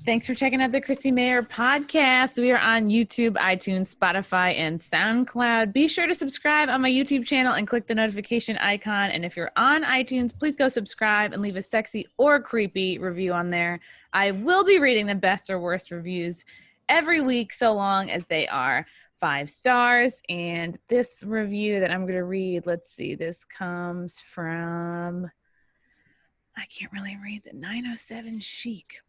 Thanks for checking out the Christy Mayer podcast. We are on YouTube, iTunes, Spotify, and SoundCloud. Be sure to subscribe on my YouTube channel and click the notification icon. And if you're on iTunes, please go subscribe and leave a sexy or creepy review on there. I will be reading the best or worst reviews every week, so long as they are 5 stars. And this review that I'm going to read, let's see, this comes from, I can't really read, the 907 Chic.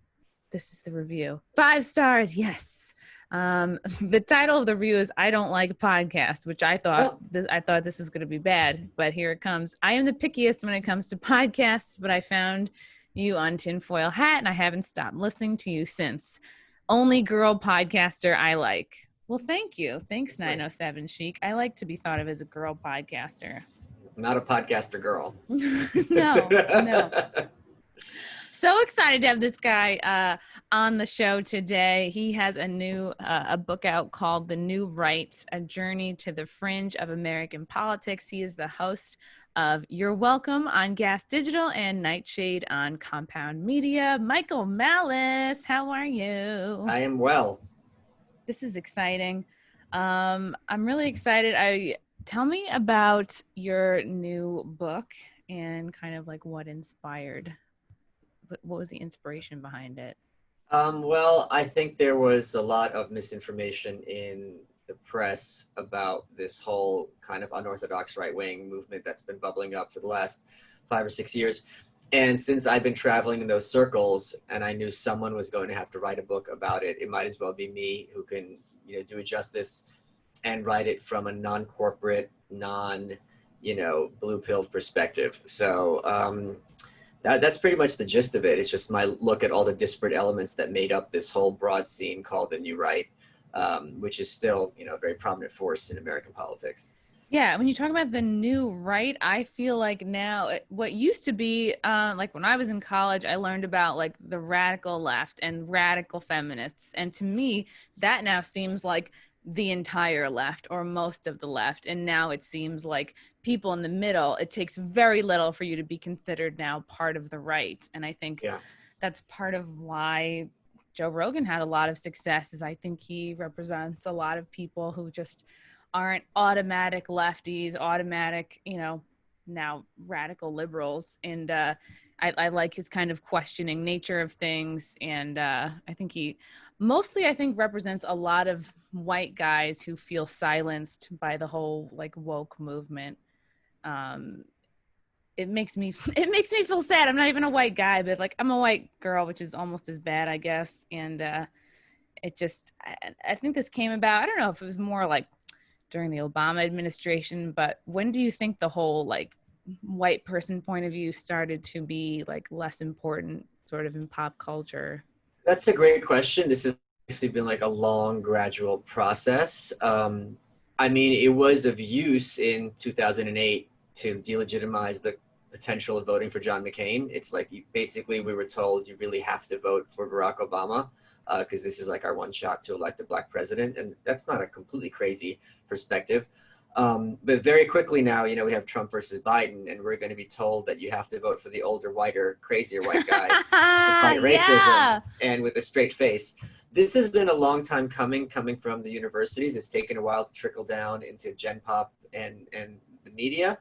This is the review. 5 stars, yes. The title of the review is "I Don't Like Podcasts," which I thought this was going to be bad, but here it comes. I am the pickiest when it comes to podcasts, but I found you on Tinfoil Hat, and I haven't stopped listening to you since. Only girl podcaster I like. Well, thank you. Thanks, 907 Chic. I like to be thought of as a girl podcaster. Not a podcaster girl. No. So excited to have this guy on the show today. He has a book out called The New Right, A Journey to the Fringe of American Politics. He is the host of You're Welcome on Gas Digital and Nightshade on Compound Media. Michael Malice, how are you? I am well. This is exciting. I'm really excited. Tell me about your new book and kind of like what was the inspiration behind it? Well, I think there was a lot of misinformation in the press about this whole kind of unorthodox right-wing movement that's been bubbling up for the last 5 or 6 years. And since I've been traveling in those circles and I knew someone was going to have to write a book about it, it might as well be me who can, do it justice and write it from a non-corporate, blue-pilled perspective. So, that's pretty much the gist of it. It's just my look at all the disparate elements that made up this whole broad scene called the New Right, which is still, a very prominent force in American politics. Yeah, when you talk about the New Right, I feel like now what used to be, like when I was in college, I learned about like the radical left and radical feminists. And to me, that now seems like the entire left or most of the left. And now it seems like people in the middle, it takes very little for you to be considered now part of the right. And I think that's part of why Joe Rogan had a lot of success, is I think he represents a lot of people who just aren't automatic lefties, now radical liberals. And I like his kind of questioning nature of things. And I think he mostly, represents a lot of white guys who feel silenced by the whole like woke movement. It makes me feel sad. I'm not even a white guy, but like I'm a white girl, which is almost as bad, I guess. And it just, I think this came about, I don't know if it was more like during the Obama administration, but when do you think the whole like white person point of view started to be like less important sort of in pop culture? That's a great question. This has actually been like a long, gradual process. It was of use in 2008 to delegitimize the potential of voting for John McCain. It's like we were told you really have to vote for Barack Obama because this is like our one shot to elect a black president. And that's not a completely crazy perspective. But very quickly now, we have Trump versus Biden, and we're going to be told that you have to vote for the older, whiter, crazier white guy to fight racism and with a straight face. This has been a long time coming from the universities. It's taken a while to trickle down into Gen Pop and the media.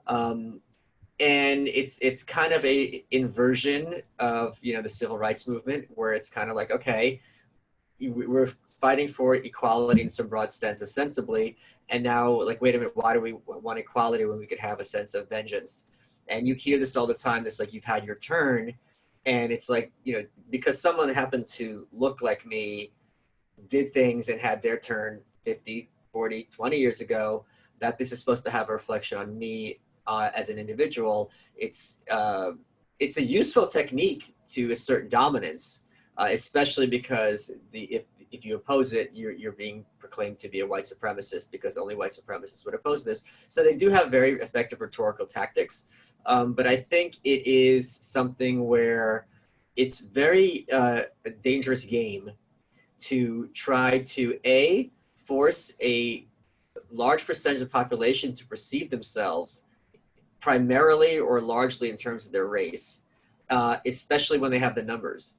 And it's kind of a inversion of, the civil rights movement, where it's kind of like, okay, we're fighting for equality in some broad sense ostensibly, and now like, wait a minute, why do we want equality when we could have a sense of vengeance? And you hear this all the time, this like, you've had your turn, and it's like, because someone happened to look like me, did things and had their turn 50, 40, 20 years ago, that this is supposed to have a reflection on me as an individual. It's a useful technique to assert dominance, especially because if you oppose it, you're being proclaimed to be a white supremacist, because only white supremacists would oppose this. So they do have very effective rhetorical tactics. But I think it is something where it's very a dangerous game to try to force a large percentage of the population to perceive themselves primarily or largely in terms of their race, especially when they have the numbers.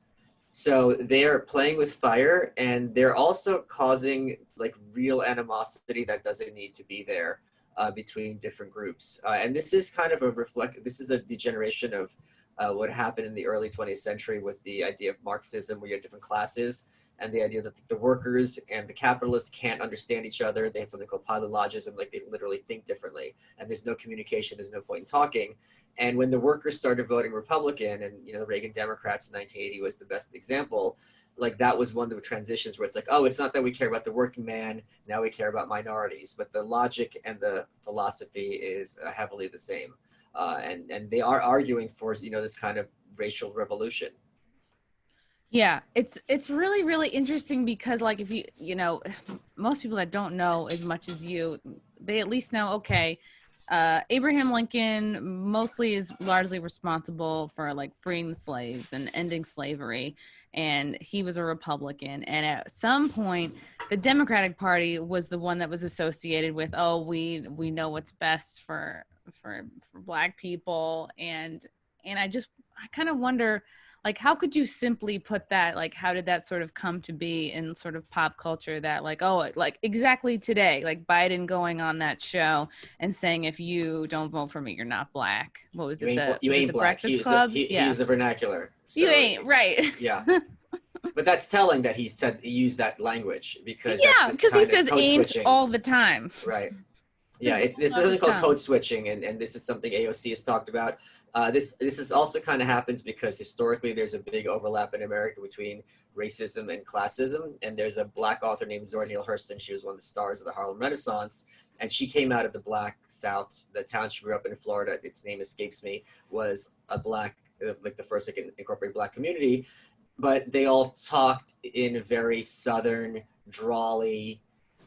So they're playing with fire, and they're also causing like real animosity that doesn't need to be there between different groups. And this is kind of this is a degeneration of what happened in the early 20th century with the idea of Marxism, where you have different classes, and the idea that the workers and the capitalists can't understand each other. They had something called polylogism, like they literally think differently, and there's no communication, there's no point in talking. And when the workers started voting Republican, and the Reagan Democrats in 1980 was the best example, like that was one of the transitions where it's like, oh, it's not that we care about the working man, now we care about minorities, but the logic and the philosophy is heavily the same. And they are arguing for this kind of racial revolution. Yeah, it's really really interesting because like if most people that don't know as much as you, they at least know, okay, Abraham Lincoln mostly is largely responsible for like freeing the slaves and ending slavery, and he was a Republican. And at some point, the Democratic Party was the one that was associated with, oh, we know what's best for Black people, and I kind of wonder, like, how could you simply put that, like, how did that sort of come to be in sort of pop culture, that like, oh, like exactly today, like Biden going on that show and saying, if you don't vote for me, you're not Black. What was it? You ain't The Black. Breakfast Club? He used the vernacular. You So ain't right. yeah. But that's telling that he used that language, because that's Yeah, this because he kind of says code ain't switching. all the time. Right. Yeah, this is something called code switching, and this is something AOC has talked about. This is also kind of happens because historically there's a big overlap in America between racism and classism. And there's a Black author named Zora Neale Hurston. She was one of the stars of the Harlem Renaissance, and she came out of the Black South. The town she grew up in Florida, its name escapes me, was a Black, like the first incorporated Black community. But they all talked in a very Southern, drawly,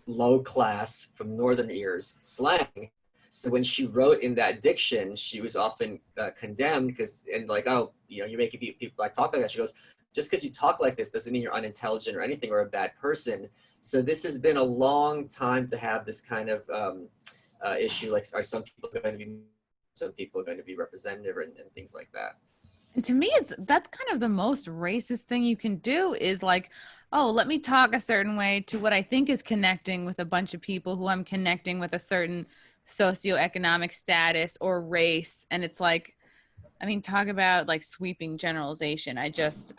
low class, from Northern ears slang. So when she wrote in that diction, she was often condemned and like, oh, you're making people like talk like that. She goes, just because you talk like this doesn't mean you're unintelligent or anything or a bad person. So this has been a long time to have this kind of issue. Like, are some people going to be representative and things like that. And to me, that's kind of the most racist thing you can do, is like, oh, let me talk a certain way to what I think is connecting with a bunch of people who I'm connecting with a certain socioeconomic status or race. And it's like, I mean, talk about like sweeping generalization. I just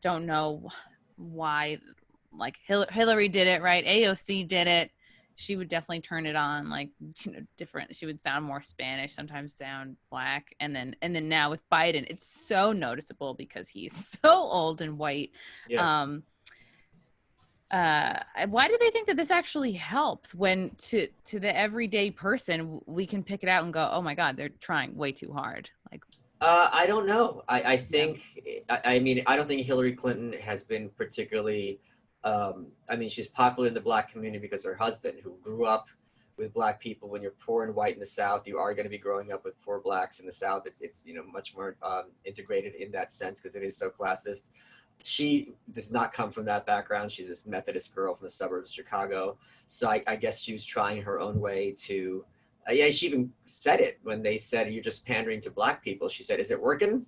don't know why, like Hillary did it, right? AOC did it. She would definitely turn it on, like, different. She would sound more Spanish, sometimes sound Black. And then now with Biden, it's so noticeable because he's so old and white. Yeah. Why do they think that this actually helps, when to the everyday person, we can pick it out and go, oh my God, they're trying way too hard? Like, I don't know. I think, I mean, I don't think Hillary Clinton has been particularly, I mean, she's popular in the Black community because her husband, who grew up with Black people. When you're poor and white in the South, you are going to be growing up with poor Blacks in the South. It's much more integrated in that sense because it is so classist. She does not come from that background. She's this Methodist girl from the suburbs of Chicago. So I guess she was trying her own way to, yeah, she even said it when they said, you're just pandering to Black people. She said, is it working?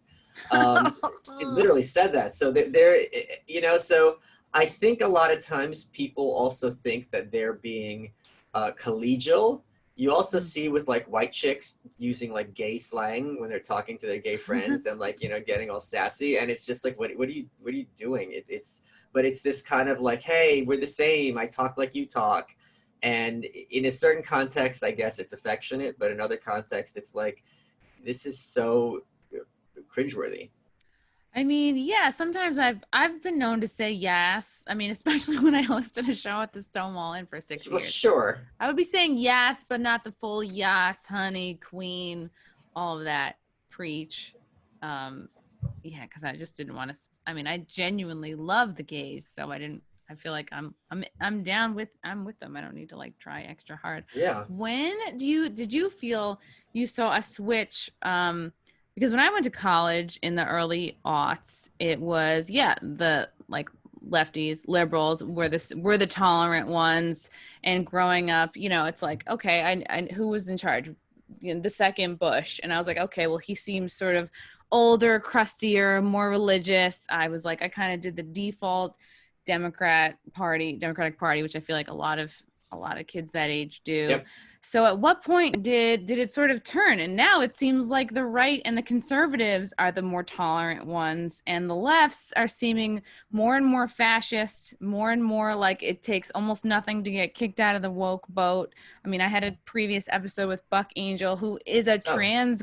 It literally said that. So so I think a lot of times people also think that they're being collegial. You also see with like white chicks using like gay slang when they're talking to their gay friends and like, getting all sassy. And it's just like, what are you doing? But it's this kind of like, hey, we're the same. I talk like you talk. And in a certain context, I guess it's affectionate, but in other contexts, it's like, this is so cringeworthy. I mean, yeah, sometimes I've been known to say yes. I mean, especially when I hosted a show at the Stonewall Inn for 6 Well, years. sure. I would be saying yes, but not the full yes, honey, queen, all of that. Preach. Yeah, because I just didn't want to. I mean, I genuinely love the gays, so I feel like I'm down with them. I don't need to like try extra hard. Yeah. When did you feel you saw a switch? Because when I went to college in the early aughts, it was, yeah, the like lefties, liberals were the tolerant ones. And growing up, it's like, okay, I who was in charge? The second Bush. And I was like, okay, well, he seems sort of older, crustier, more religious. I was like, I kind of did the default Democratic Party, which I feel like a lot of kids that age do. Yep. So at what point did it sort of turn? And now it seems like the right and the conservatives are the more tolerant ones, and the lefts are seeming more and more fascist, more and more like it takes almost nothing to get kicked out of the woke boat. I mean, I had a previous episode with Buck Angel, who is a trans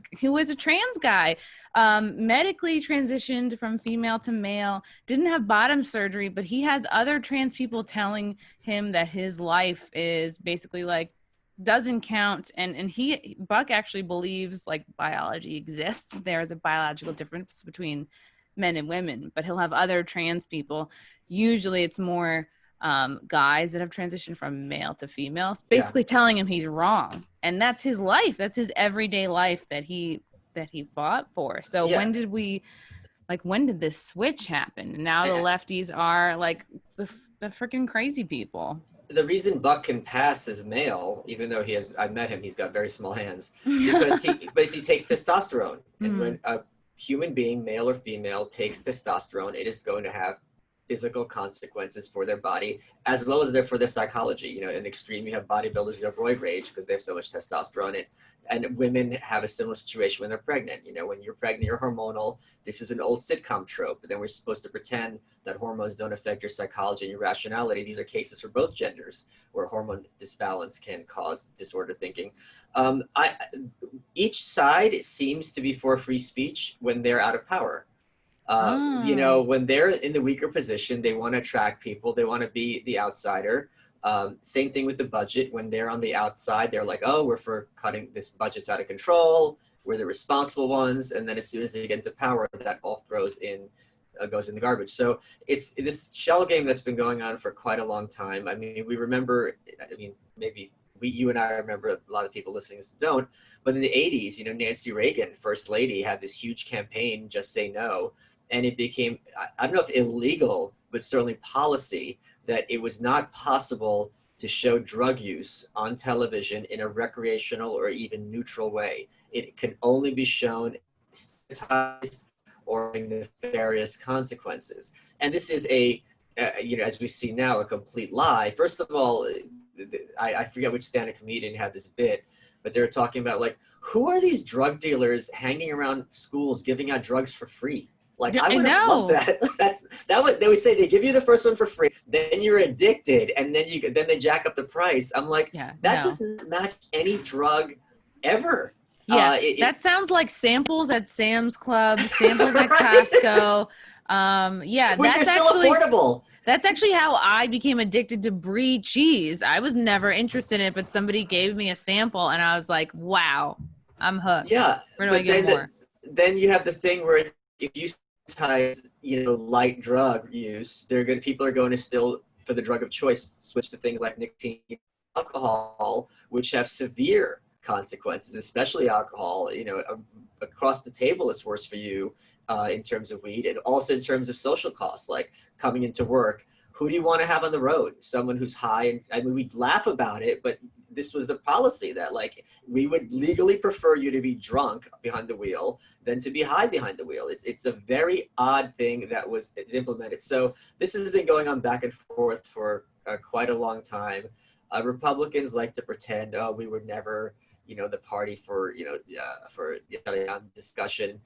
guy, medically transitioned from female to male, didn't have bottom surgery, but he has other trans people telling him that his life is basically like doesn't count, and Buck actually believes like biology exists. There is a biological difference between men and women, but he'll have other trans people. Usually it's more guys that have transitioned from male to female, basically telling him he's wrong, and that's his life, that's his everyday life that he fought for. So when did this switch happen? And now the lefties are like the freaking crazy people. The reason Buck can pass as male, even though I met him, he's got very small hands, because he takes testosterone. And when a human being, male or female, takes testosterone, it is going to have physical consequences for their body, as well as for their psychology. You know, in extreme, you have bodybuilders who have roid rage because they have so much testosterone. And women have a similar situation when they're pregnant. You know, when you're pregnant, you're hormonal. This is an old sitcom trope, but then we're supposed to pretend that hormones don't affect your psychology and your rationality. These are cases for both genders where hormone disbalance can cause disordered thinking. Each side seems to be for free speech when they're out of power. You know, when they're in the weaker position, they want to attract people. They want to be the outsider. Same thing with the budget. When they're on the outside, they're like, oh, we're for cutting, this budget's out of control. We're the responsible ones. And then as soon as they get into power, that all goes in the garbage. So it's this shell game that's been going on for quite a long time. I mean, we remember, maybe you and I remember, a lot of people listening don't, but in the 80s, you know, Nancy Reagan, First Lady, had this huge campaign, Just Say No. And it became, I don't know if illegal, but certainly policy, that it was not possible to show drug use on television in a recreational or even neutral way. It can only be shown stigmatized or nefarious consequences. And this is you know, as we see now, a complete lie. First of all, I forget which stand-up comedian had this bit, but they were talking about, like, who are these drug dealers hanging around schools giving out drugs for free? Like, I would have loved that. They would say they give you the first one for free, then you're addicted, and then they jack up the price. I'm like, that doesn't match any drug ever. Yeah, that sounds like samples at Sam's Club, samples at Costco. Which are still affordable. That's actually how I became addicted to brie cheese. I was never interested in it, but somebody gave me a sample, and I was like, wow, I'm hooked. Yeah, where do I get more? Then you have the thing where if you you know, light drug use, people are going to still, for the drug of choice, switch to things like nicotine, alcohol, which have severe consequences, especially alcohol. You know, across the table, it's worse for you in terms of weed, and also in terms of social costs, like coming into work. Who do you want to have on the road? Someone who's high, and I mean, we'd laugh about it, but this was the policy that, like, we would legally prefer you to be drunk behind the wheel than to be high behind the wheel. It's a very odd thing that was implemented. So this has been going on back and forth for quite a long time. Republicans like to pretend, oh, we were never, you know, the party for, you know, for discussion.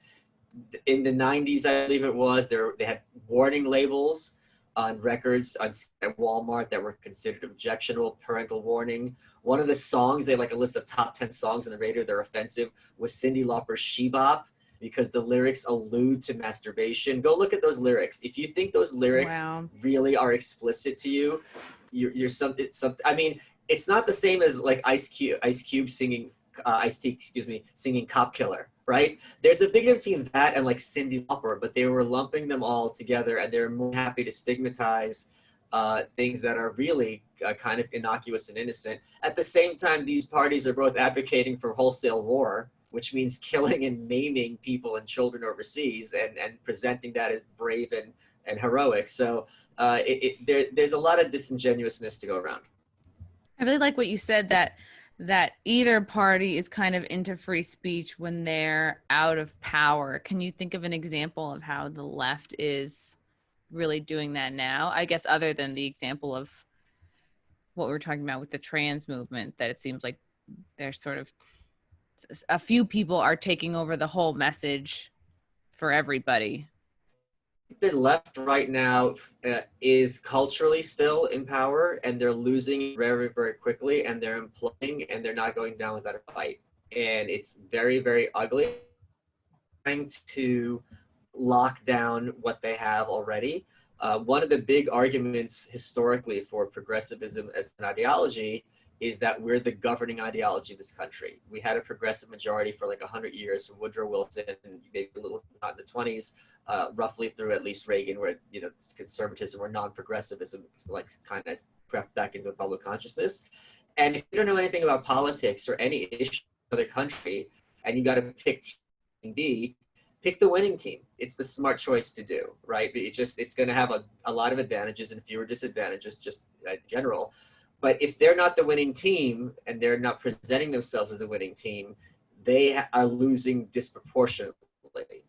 In the 90s, I believe it was, they had warning labels on records at Walmart that were considered objectionable, parental warning. One of the songs, they had like a list of top 10 songs on the radio that are offensive, was Cyndi Lauper's She Bop, because the lyrics allude to masturbation. Go look at those lyrics. If you think those lyrics really are explicit to you, you're something. I mean, it's not the same as like Ice Cube singing, Ice-T, excuse me, singing Cop Killer, right? There's a big difference between that and like Cyndi Lauper, but they were lumping them all together, and they're more happy to stigmatize things that are really kind of innocuous and innocent. At the same time, these parties are both advocating for wholesale war, which means killing and maiming people and children overseas, and presenting that as brave and heroic. So there's a lot of disingenuousness to go around. I really like what you said, that that either party is kind of into free speech when they're out of power. Can you think of an example of how the left is really doing that now? I guess other than the example of what we were talking about with the trans movement, that it seems like there's sort of a few people are taking over the whole message for everybody. The left right now is culturally still in power, and they're losing very, very quickly, and they're imploding, and they're not going down without a fight. And it's very, very ugly. Trying to lock down what they have already. One of the big arguments historically for progressivism as an ideology is that we're the governing ideology of this country. We had a progressive majority for like 100 years from Woodrow Wilson, and maybe a little not in the 20s, roughly through at least Reagan, where conservatism or non-progressivism like kind of crept back into the public consciousness. And if you don't know anything about politics or any issue in the country, and you got to pick team B, pick the winning team. It's the smart choice to do, right? It's going to have a lot of advantages and fewer disadvantages, just in general. But if they're not the winning team and they're not presenting themselves as the winning team, they are losing disproportionately,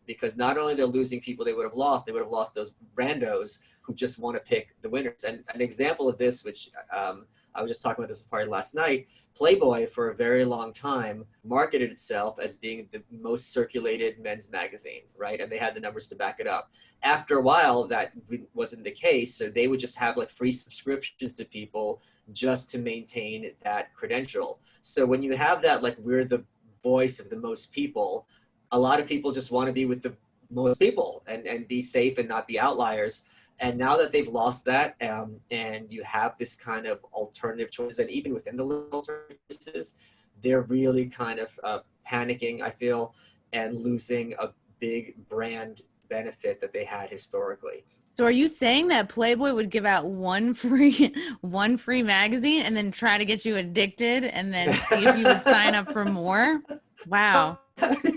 because not only they're losing people they would have lost those randos who just want to pick the winners. And an example of this, which I was just talking about this party last night, Playboy for a very long time marketed itself as being the most circulated men's magazine, right? And they had the numbers to back it up. After a while, that wasn't the case. So they would just have like free subscriptions to people just to maintain that credential. So when you have that, like, we're the voice of the most people, a lot of people just want to be with the most people and be safe and not be outliers. And now that they've lost that, and you have this kind of alternative choices, and even within the alternative choices, they're really kind of panicking, I feel, and losing a big brand benefit that they had historically. So are you saying that Playboy would give out one free magazine and then try to get you addicted and then see if you would sign up for more? Wow.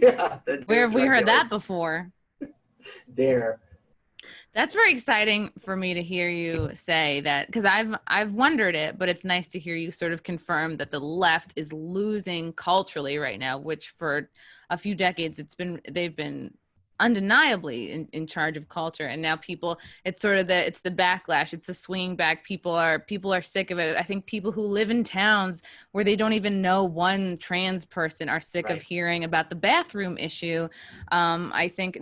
Yeah, Where have we heard that before? There. That's very exciting for me to hear you say that, because I've wondered it, but it's nice to hear you sort of confirm that the left is losing culturally right now, which for a few decades they've been undeniably in charge of culture, and now people, it's sort of it's the backlash, it's the swinging back. People are sick of it. I think people who live in towns where they don't even know one trans person are sick of hearing about the bathroom issue. I think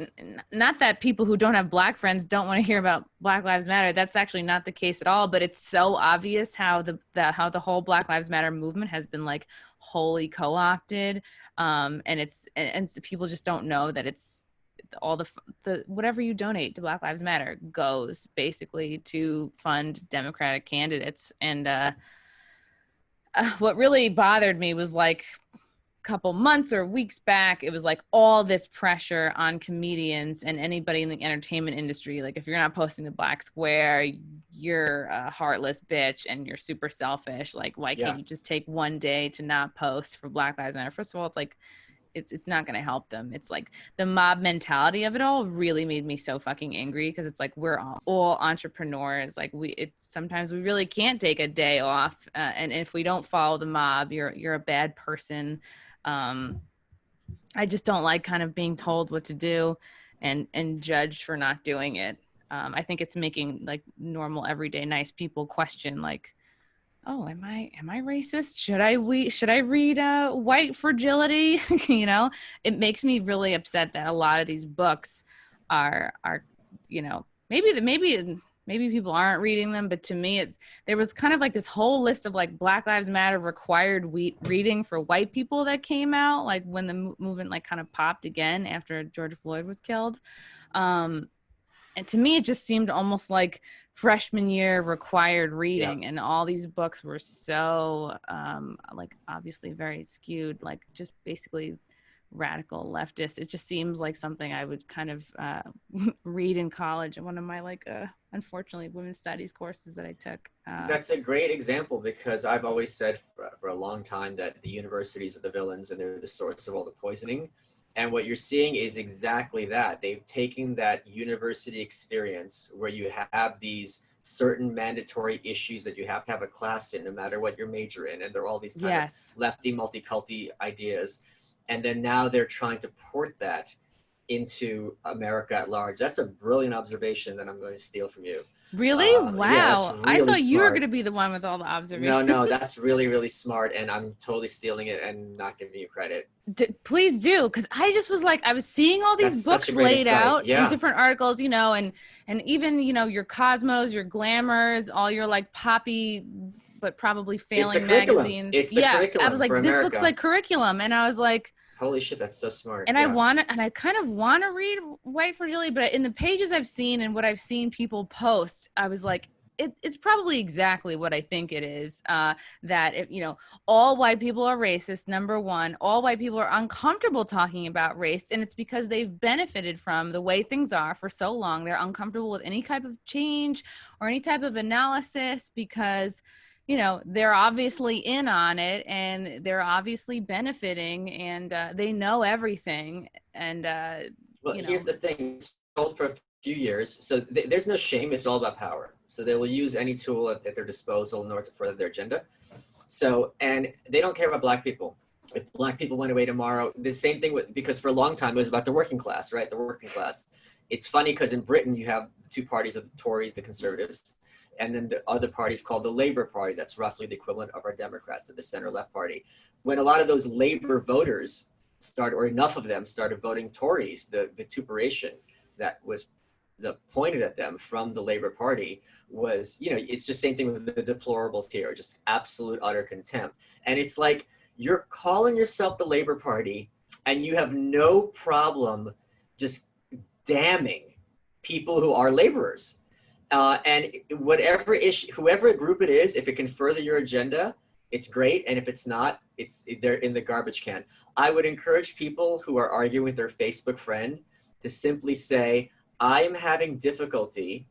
not that people who don't have Black friends don't want to hear about Black Lives Matter. That's actually not the case at all. But it's so obvious how the whole Black Lives Matter movement has been like wholly co-opted, and people just don't know that it's all the whatever you donate to Black Lives Matter goes basically to fund Democratic candidates. And what really bothered me was like couple months or weeks back, it was like all this pressure on comedians and anybody in the entertainment industry. Like, if you're not posting the black square, you're a heartless bitch and you're super selfish. Like, why can't you just take one day to not post for Black Lives Matter? First of all, it's like, it's not going to help them. It's like the mob mentality of it all really made me so fucking angry, because it's like we're all entrepreneurs. Like, sometimes we really can't take a day off, and if we don't follow the mob, you're a bad person. I just don't like kind of being told what to do and judged for not doing it. I think it's making like normal, everyday, nice people question, like, oh, am I racist? Should I read White Fragility? It makes me really upset that a lot of these books are maybe people aren't reading them, but to me, there was kind of like this whole list of like Black Lives Matter required reading for white people that came out, like when the movement like kind of popped again after George Floyd was killed. And to me, it just seemed almost like freshman year required reading, and all these books were so like obviously very skewed, like just basically radical leftist. It just seems like something I would kind of read in college in one of my like unfortunately women's studies courses that I took. That's a great example, because I've always said for a long time that the universities are the villains and they're the source of all the poisoning. And what you're seeing is exactly that. They've taken that university experience where you have these certain mandatory issues that you have to have a class in no matter what your major in. And they're all these kind of Yes. lefty, multi-culty ideas. And then now they're trying to port that into America at large. That's a brilliant observation that I'm going to steal from you. Really? Yeah, that's Wow. I really thought you were going smart. to be the one with all the No, observations. no, that's really, really smart. And I'm totally stealing it and not giving you credit. Please do, because I just was like, I was seeing all these That's such a books great laid insight. out in Yeah. different articles, you know, and even, you know, your Cosmos, your Glamours, all your like poppy but probably It's the failing curriculum. magazines. It's the Yeah, I was curriculum for like, this looks America. like curriculum, and I was like, Holy shit, that's so smart. and Yeah. I kind of want to read White Fragility, but in the pages I've seen and what I've seen people post, I was like, it's probably exactly what I think it is. That if, you know, all white people are racist. Number one, all white people are uncomfortable talking about race, and it's because they've benefited from the way things are for so long. They're uncomfortable with any type of change or any type of analysis because, you know, they're obviously in on it and they're obviously benefiting, and they know everything. And Well, you here's know, the thing. It's told for a few years, so there's no shame. It's all about power. So they will use any tool at their disposal in order to further their agenda. So, and they don't care about black people. If black people went away tomorrow, the same thing with, because for a long time it was about the working class, right? The working class. It's funny because in Britain you have the two parties of the Tories, the Conservatives, and then the other party is called the Labour Party. That's roughly the equivalent of our Democrats, the center left party. When a lot of those Labour voters started, or enough of them started voting Tories, the vituperation that was pointed at them from the Labour Party was, you know, it's just same thing with the deplorables here, just absolute utter contempt. And it's like, you're calling yourself the Labour Party and you have no problem just damning people who are laborers. And whatever issue, whoever group it is, if it can further your agenda, it's great. And if it's not, they're in the garbage can. I would encourage people who are arguing with their Facebook friend to simply say, I am having difficulty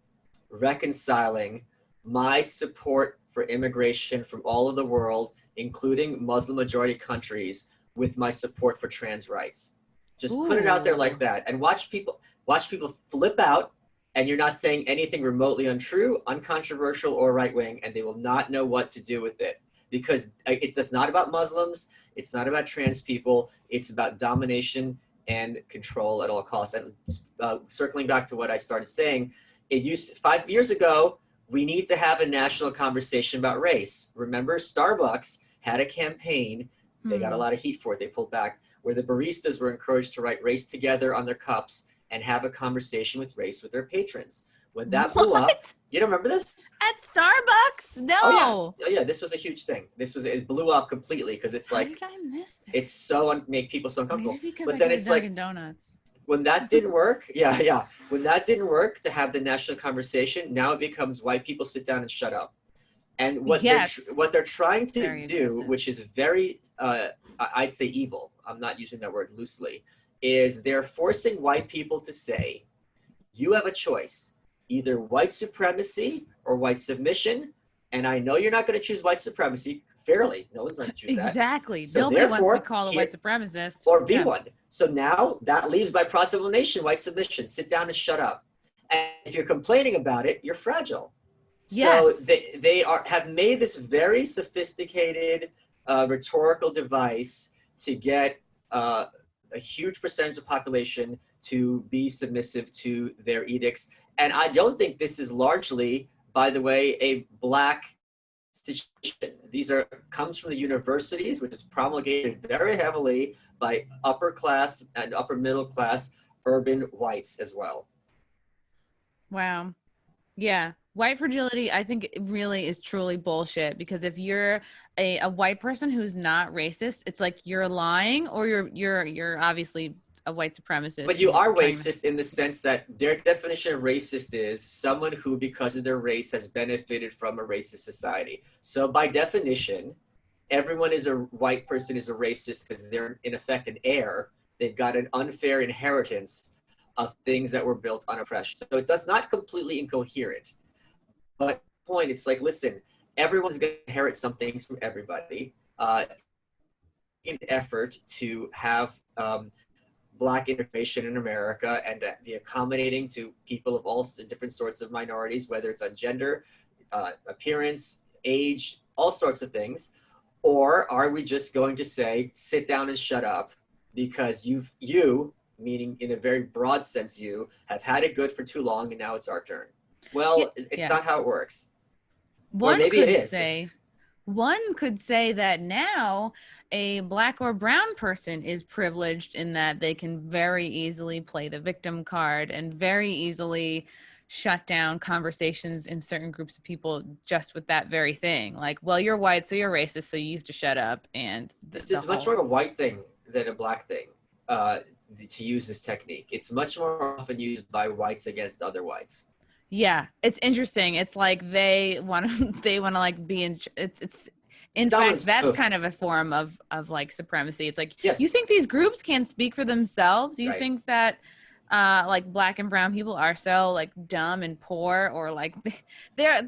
reconciling my support for immigration from all of the world, including Muslim majority countries, with my support for trans rights. Just put it out there like that and watch people flip out, and you're not saying anything remotely untrue, uncontroversial, or right-wing, and they will not know what to do with it. Because it's not about Muslims, it's not about trans people, it's about domination and control at all costs. And circling back to what I started saying, it used 5 years ago, we need to have a national conversation about race. Remember, Starbucks had a campaign, they got a lot of heat for it, they pulled back, where the baristas were encouraged to write race together on their cups and have a conversation with race with their patrons. When that blew up, you don't remember this? At Starbucks? No. Oh yeah, this was a huge thing. It blew up completely because it's like, how did I miss this? it's so make people so uncomfortable. Maybe because but I then go to it's like, Dunkin' Donuts. when that didn't work, when that didn't work to have the national conversation, now it becomes white people sit down and shut up. And what they're trying to do, which is very, I'd say evil, I'm not using that word loosely, is they're forcing white people to say, you have a choice, either white supremacy or white submission. And I know you're not going to choose white supremacy fairly. No one's going to choose that. Exactly. So nobody wants to be called a white supremacist. Or be one. So now that leaves by proclamation white submission. Sit down and shut up. And if you're complaining about it, you're fragile. Yes. So they have made this very sophisticated rhetorical device to get a huge percentage of population to be submissive to their edicts. And I don't think this is largely, by the way, a black situation. These comes from the universities, which is promulgated very heavily by upper class and upper middle class urban whites as well. Wow. Yeah. White fragility, I think it really is truly bullshit, because if you're a white person who's not racist, it's like you're lying, or you're obviously a white supremacist. But you are racist in the sense that their definition of racist is someone who, because of their race, has benefited from a racist society. So by definition, everyone is a white person is a racist because they're in effect an heir. They've got an unfair inheritance of things that were built on oppression. So it does not completely incoherent. But point, it's like, listen, everyone's going to inherit some things from everybody in effort to have Black integration in America and be accommodating to people of all different sorts of minorities, whether it's on gender, appearance, age, all sorts of things? Or are we just going to say, sit down and shut up because you, meaning in a very broad sense, you have had it good for too long and now it's our turn? Yeah, Well, it's yeah. not how it works. Or One maybe it could is. say, one could say that now a Black or brown person is privileged in that they can very easily play the victim card and very easily shut down conversations in certain groups of people just with that very thing. Like, well, you're white, so you're racist, so you have to shut up. And This the is much whole, more a white thing than a black thing, to use this technique. It's much more often used by whites against other whites. yeah, it's interesting. It's like they want to they want to like be in it's It's a in fact dominance that's move. kind of a form of like supremacy. It's like you Yes. think these groups can't speak for themselves? You Right. think that like black and brown people are so like dumb and poor, or like they're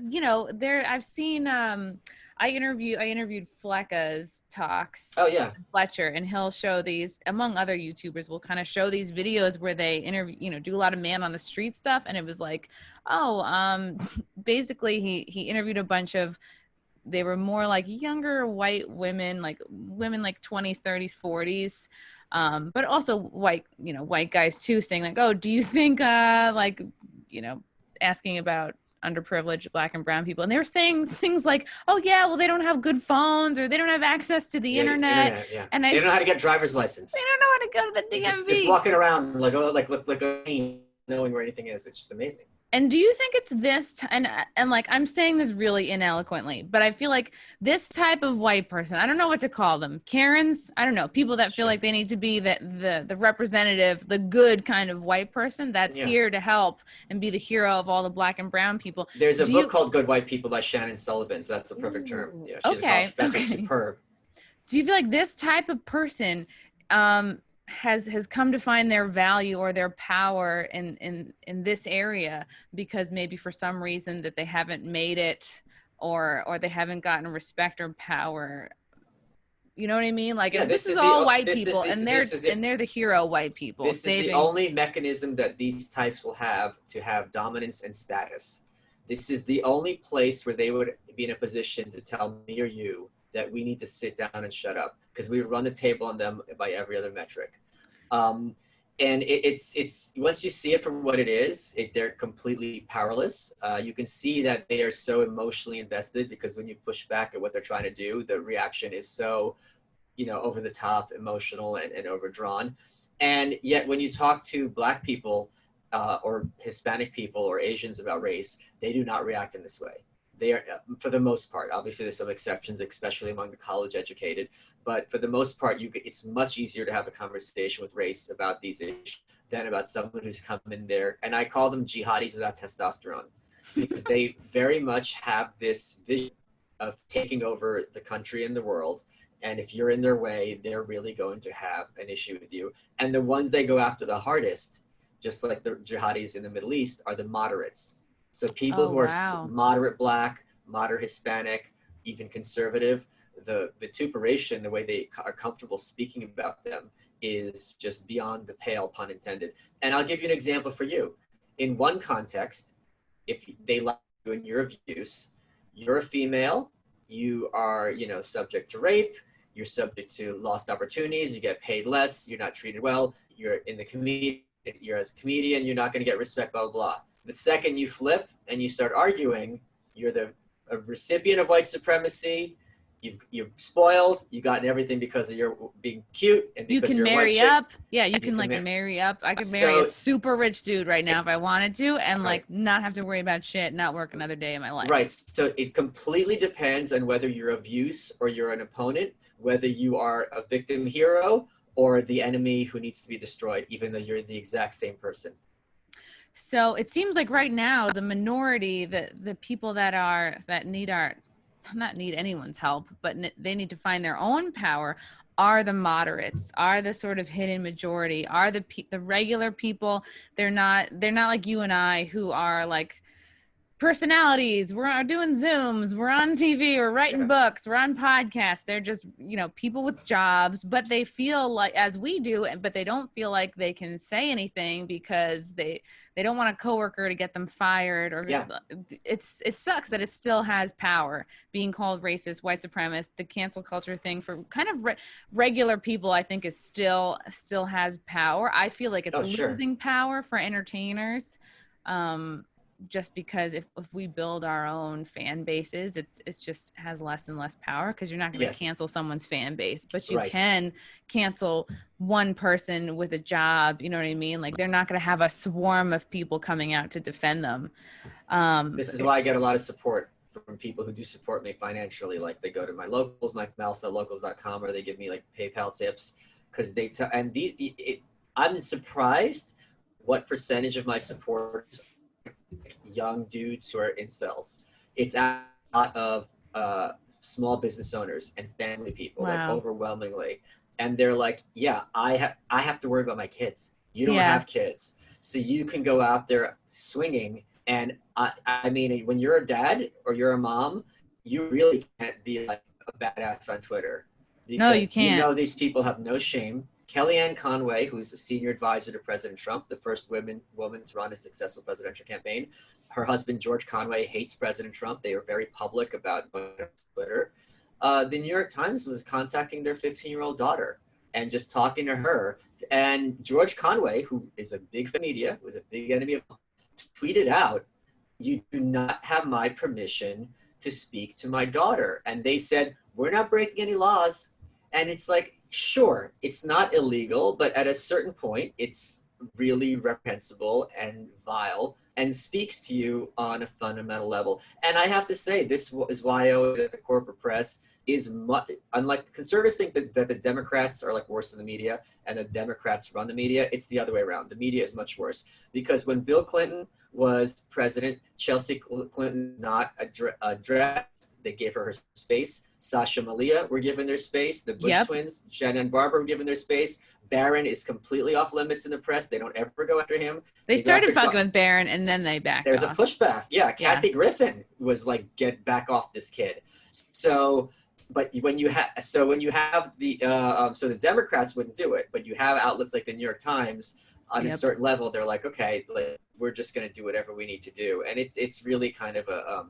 they're I've seen I interviewed Flecka's talks, Oh yeah. Fletcher, and he'll show these, among other YouTubers, will kind of show these videos where they interview, do a lot of man on the street stuff. And it was like, oh, basically he interviewed a bunch of, they were more like younger white women, like women like 20s, 30s, 40s. But also white, white guys too, saying like, oh, do you think like, you know, asking about underprivileged black and brown people, and they were saying things like, oh yeah, well they don't have good phones or they don't have access to the Yeah. internet, Internet. Yeah. and They don't know how to get driver's they license. don't know how to go to the They're just DMV. walking around like, oh, like with like a knowing where anything is. It's just amazing. And do you think it's and like I'm saying this really ineloquently, but I feel like this type of white person, I don't know what to call them, Karens, I don't know, people that feel Sure. like they need to be the representative, the good kind of white person that's Yeah. here to help and be the hero of all the black and brown people. There's a Do book you called Good White People by Shannon Sullivan. So that's the perfect term. Ooh, Yeah. She's a college okay, professor. okay. Superb. Do you feel like this type of person has come to find their value or their power in this area because maybe for some reason that they haven't made it, or they haven't gotten respect or power? You know what I mean? Like, Yeah. and this This is is the all white this is people, the and this is the they're the hero white people this is the saving. only mechanism that these types will have to have dominance and status. This is the only place where they would be in a position to tell me or you that we need to sit down and shut up, because we would run the table on them by every other metric. Um, and it's once you see it for what it is, they're completely powerless. You can see that they are so emotionally invested, because when you push back at what they're trying to do, the reaction is so over the top, emotional, and overdrawn. And yet when you talk to black people or Hispanic people or Asians about race, they do not react in this way. They are, for the most part, obviously there's some exceptions, especially among the college educated, but for the most part, it's much easier to have a conversation with race about these issues than about someone who's come in there. And I call them jihadis without testosterone, because they very much have this vision of taking over the country and the world. And if you're in their way, they're really going to have an issue with you. And the ones they go after the hardest, just like the jihadis in the Middle East, are the moderates. So people Oh who are wow. moderate black, moderate Hispanic, even conservative, the vituperation, the way they are comfortable speaking about them, is just beyond the pale, pun intended. And I'll give you an example for you. In one context, if they like you and your views, you're a female, you are, subject to rape, you're subject to lost opportunities, you get paid less, you're not treated well, you're in the community, you're as a comedian, you're not going to get respect, blah, blah, blah. The second you flip and you start arguing, you're a recipient of white supremacy, you're spoiled, you gotten everything because of your being cute and You because can you're a white marry chick. up. Yeah, you can like marry up. I could marry a super rich dude right now if I wanted to, and Right. like not have to worry about shit, not work another day in my life. Right. So it completely depends on whether you're of use or you're an opponent, whether you are a victim hero or the enemy who needs to be destroyed, even though you're the exact same person. So it seems like right now the minority, the people that need our, not need anyone's help, but they need to find their own power, are the moderates, are the sort of hidden majority, are the regular people. They're not like you and I, who are like personalities. We're doing Zooms. We're on TV. We're writing books. We're on podcasts. They're just, people with jobs, but they feel like, as we do, but they don't feel like they can say anything because they don't want a coworker to get them fired, or it sucks that it still has power, being called racist, white supremacist, the cancel culture thing for kind of regular people. I think is still has power. I feel like it's losing power for entertainers. Just because if we build our own fan bases, it's just has less and less power, because you're not going to cancel someone's fan base, but you can cancel one person with a job. You know what I mean? Like, they're not going to have a swarm of people coming out to defend them. This is why I get a lot of support from people who do support me financially. Like, they go to my locals, my malice.locals.com, or they give me like PayPal tips, because I'm surprised what percentage of my supporters young dudes who are incels. It's a lot of small business owners and family people, like overwhelmingly. And they're like, yeah, I have to worry about my kids. You don't have kids. So you can go out there swinging. And I mean, when you're a dad or you're a mom, you really can't be like a badass on Twitter. Because no, you can't. These people have no shame. Kellyanne Conway, who's a senior advisor to President Trump, the first woman to run a successful presidential campaign. Her husband, George Conway, hates President Trump. They were very public about Twitter. The New York Times was contacting their 15-year-old daughter and just talking to her. And George Conway, who is a big fan of media, was a big enemy of, tweeted out, "You do not have my permission to speak to my daughter." And they said, "We're not breaking any laws." And it's like, sure, it's not illegal, but at a certain point, it's really reprehensible and vile and speaks to you on a fundamental level. And I have to say, this is why the corporate press is much, unlike conservatives think that the Democrats are like worse than the media and the Democrats run the media. It's the other way around. The media is much worse, because when Bill Clinton was president, Chelsea Clinton not addressed. They gave her space. Sasha Malia were given their space. The Bush twins, Jen and Barbara, were given their space. Barron is completely off limits in the press. They don't ever go after him. They started fucking with Barron, and then they backed off. There's a pushback. Yeah, Kathy Griffin was like, "Get back off this kid." So, but when you have the so the Democrats wouldn't do it, but you have outlets like the New York Times on a certain level. They're like, okay, like, we're just going to do whatever we need to do, and it's really kind of a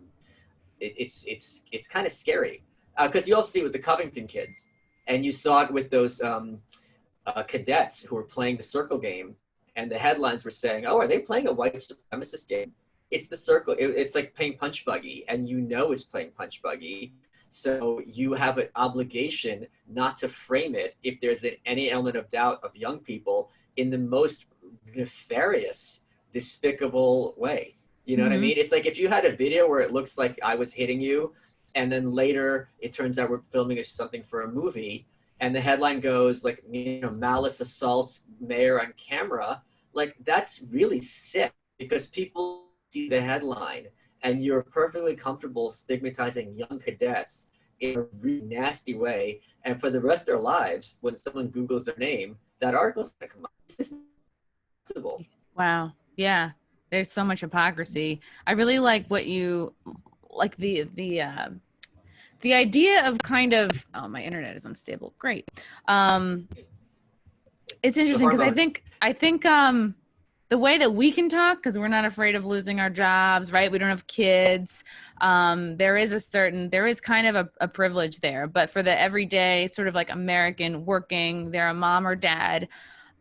it's kind of scary, because you also see it with the Covington kids, and you saw it with those cadets who were playing the circle game, and the headlines were saying, "Oh, are they playing a white supremacist game?" It's the circle. It's like playing punch buggy, and it's playing punch buggy. So you have an obligation not to frame it, if there's any element of doubt of young people, in the most nefarious, despicable way. You know what I mean? It's like if you had a video where it looks like I was hitting you, and then later it turns out we're filming something for a movie, and the headline goes like, Malice assaults mayor on camera. Like, that's really sick, because people see the headline, and you're perfectly comfortable stigmatizing young cadets in a really nasty way. And for the rest of their lives, when someone Googles their name, that article's going to come up. This is acceptable. Wow. Yeah. There's so much hypocrisy. I really like what you like the idea of kind of, oh, my internet is unstable. Great. It's interesting because I think the way that we can talk, because we're not afraid of losing our jobs, right? We don't have kids. There is kind of a privilege there, but for the everyday sort of like American working, they're a mom or dad,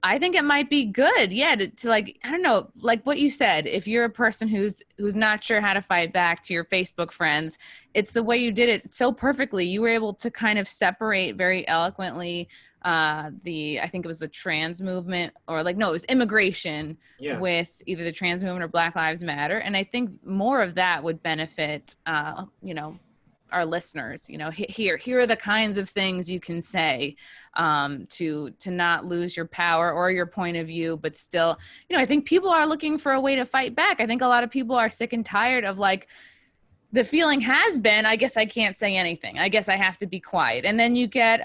I think it might be good, to like, I don't know, like what you said, if you're a person who's not sure how to fight back to your Facebook friends, it's the way you did it so perfectly. You were able to kind of separate very eloquently I think it was the trans movement, or like, no, it was immigration with either the trans movement or Black Lives Matter. And I think more of that would benefit, our listeners. Here are the kinds of things you can say to not lose your power or your point of view, but still, I think people are looking for a way to fight back. I think a lot of people are sick and tired of like, the feeling has been, I guess I can't say anything. I guess I have to be quiet. And then you get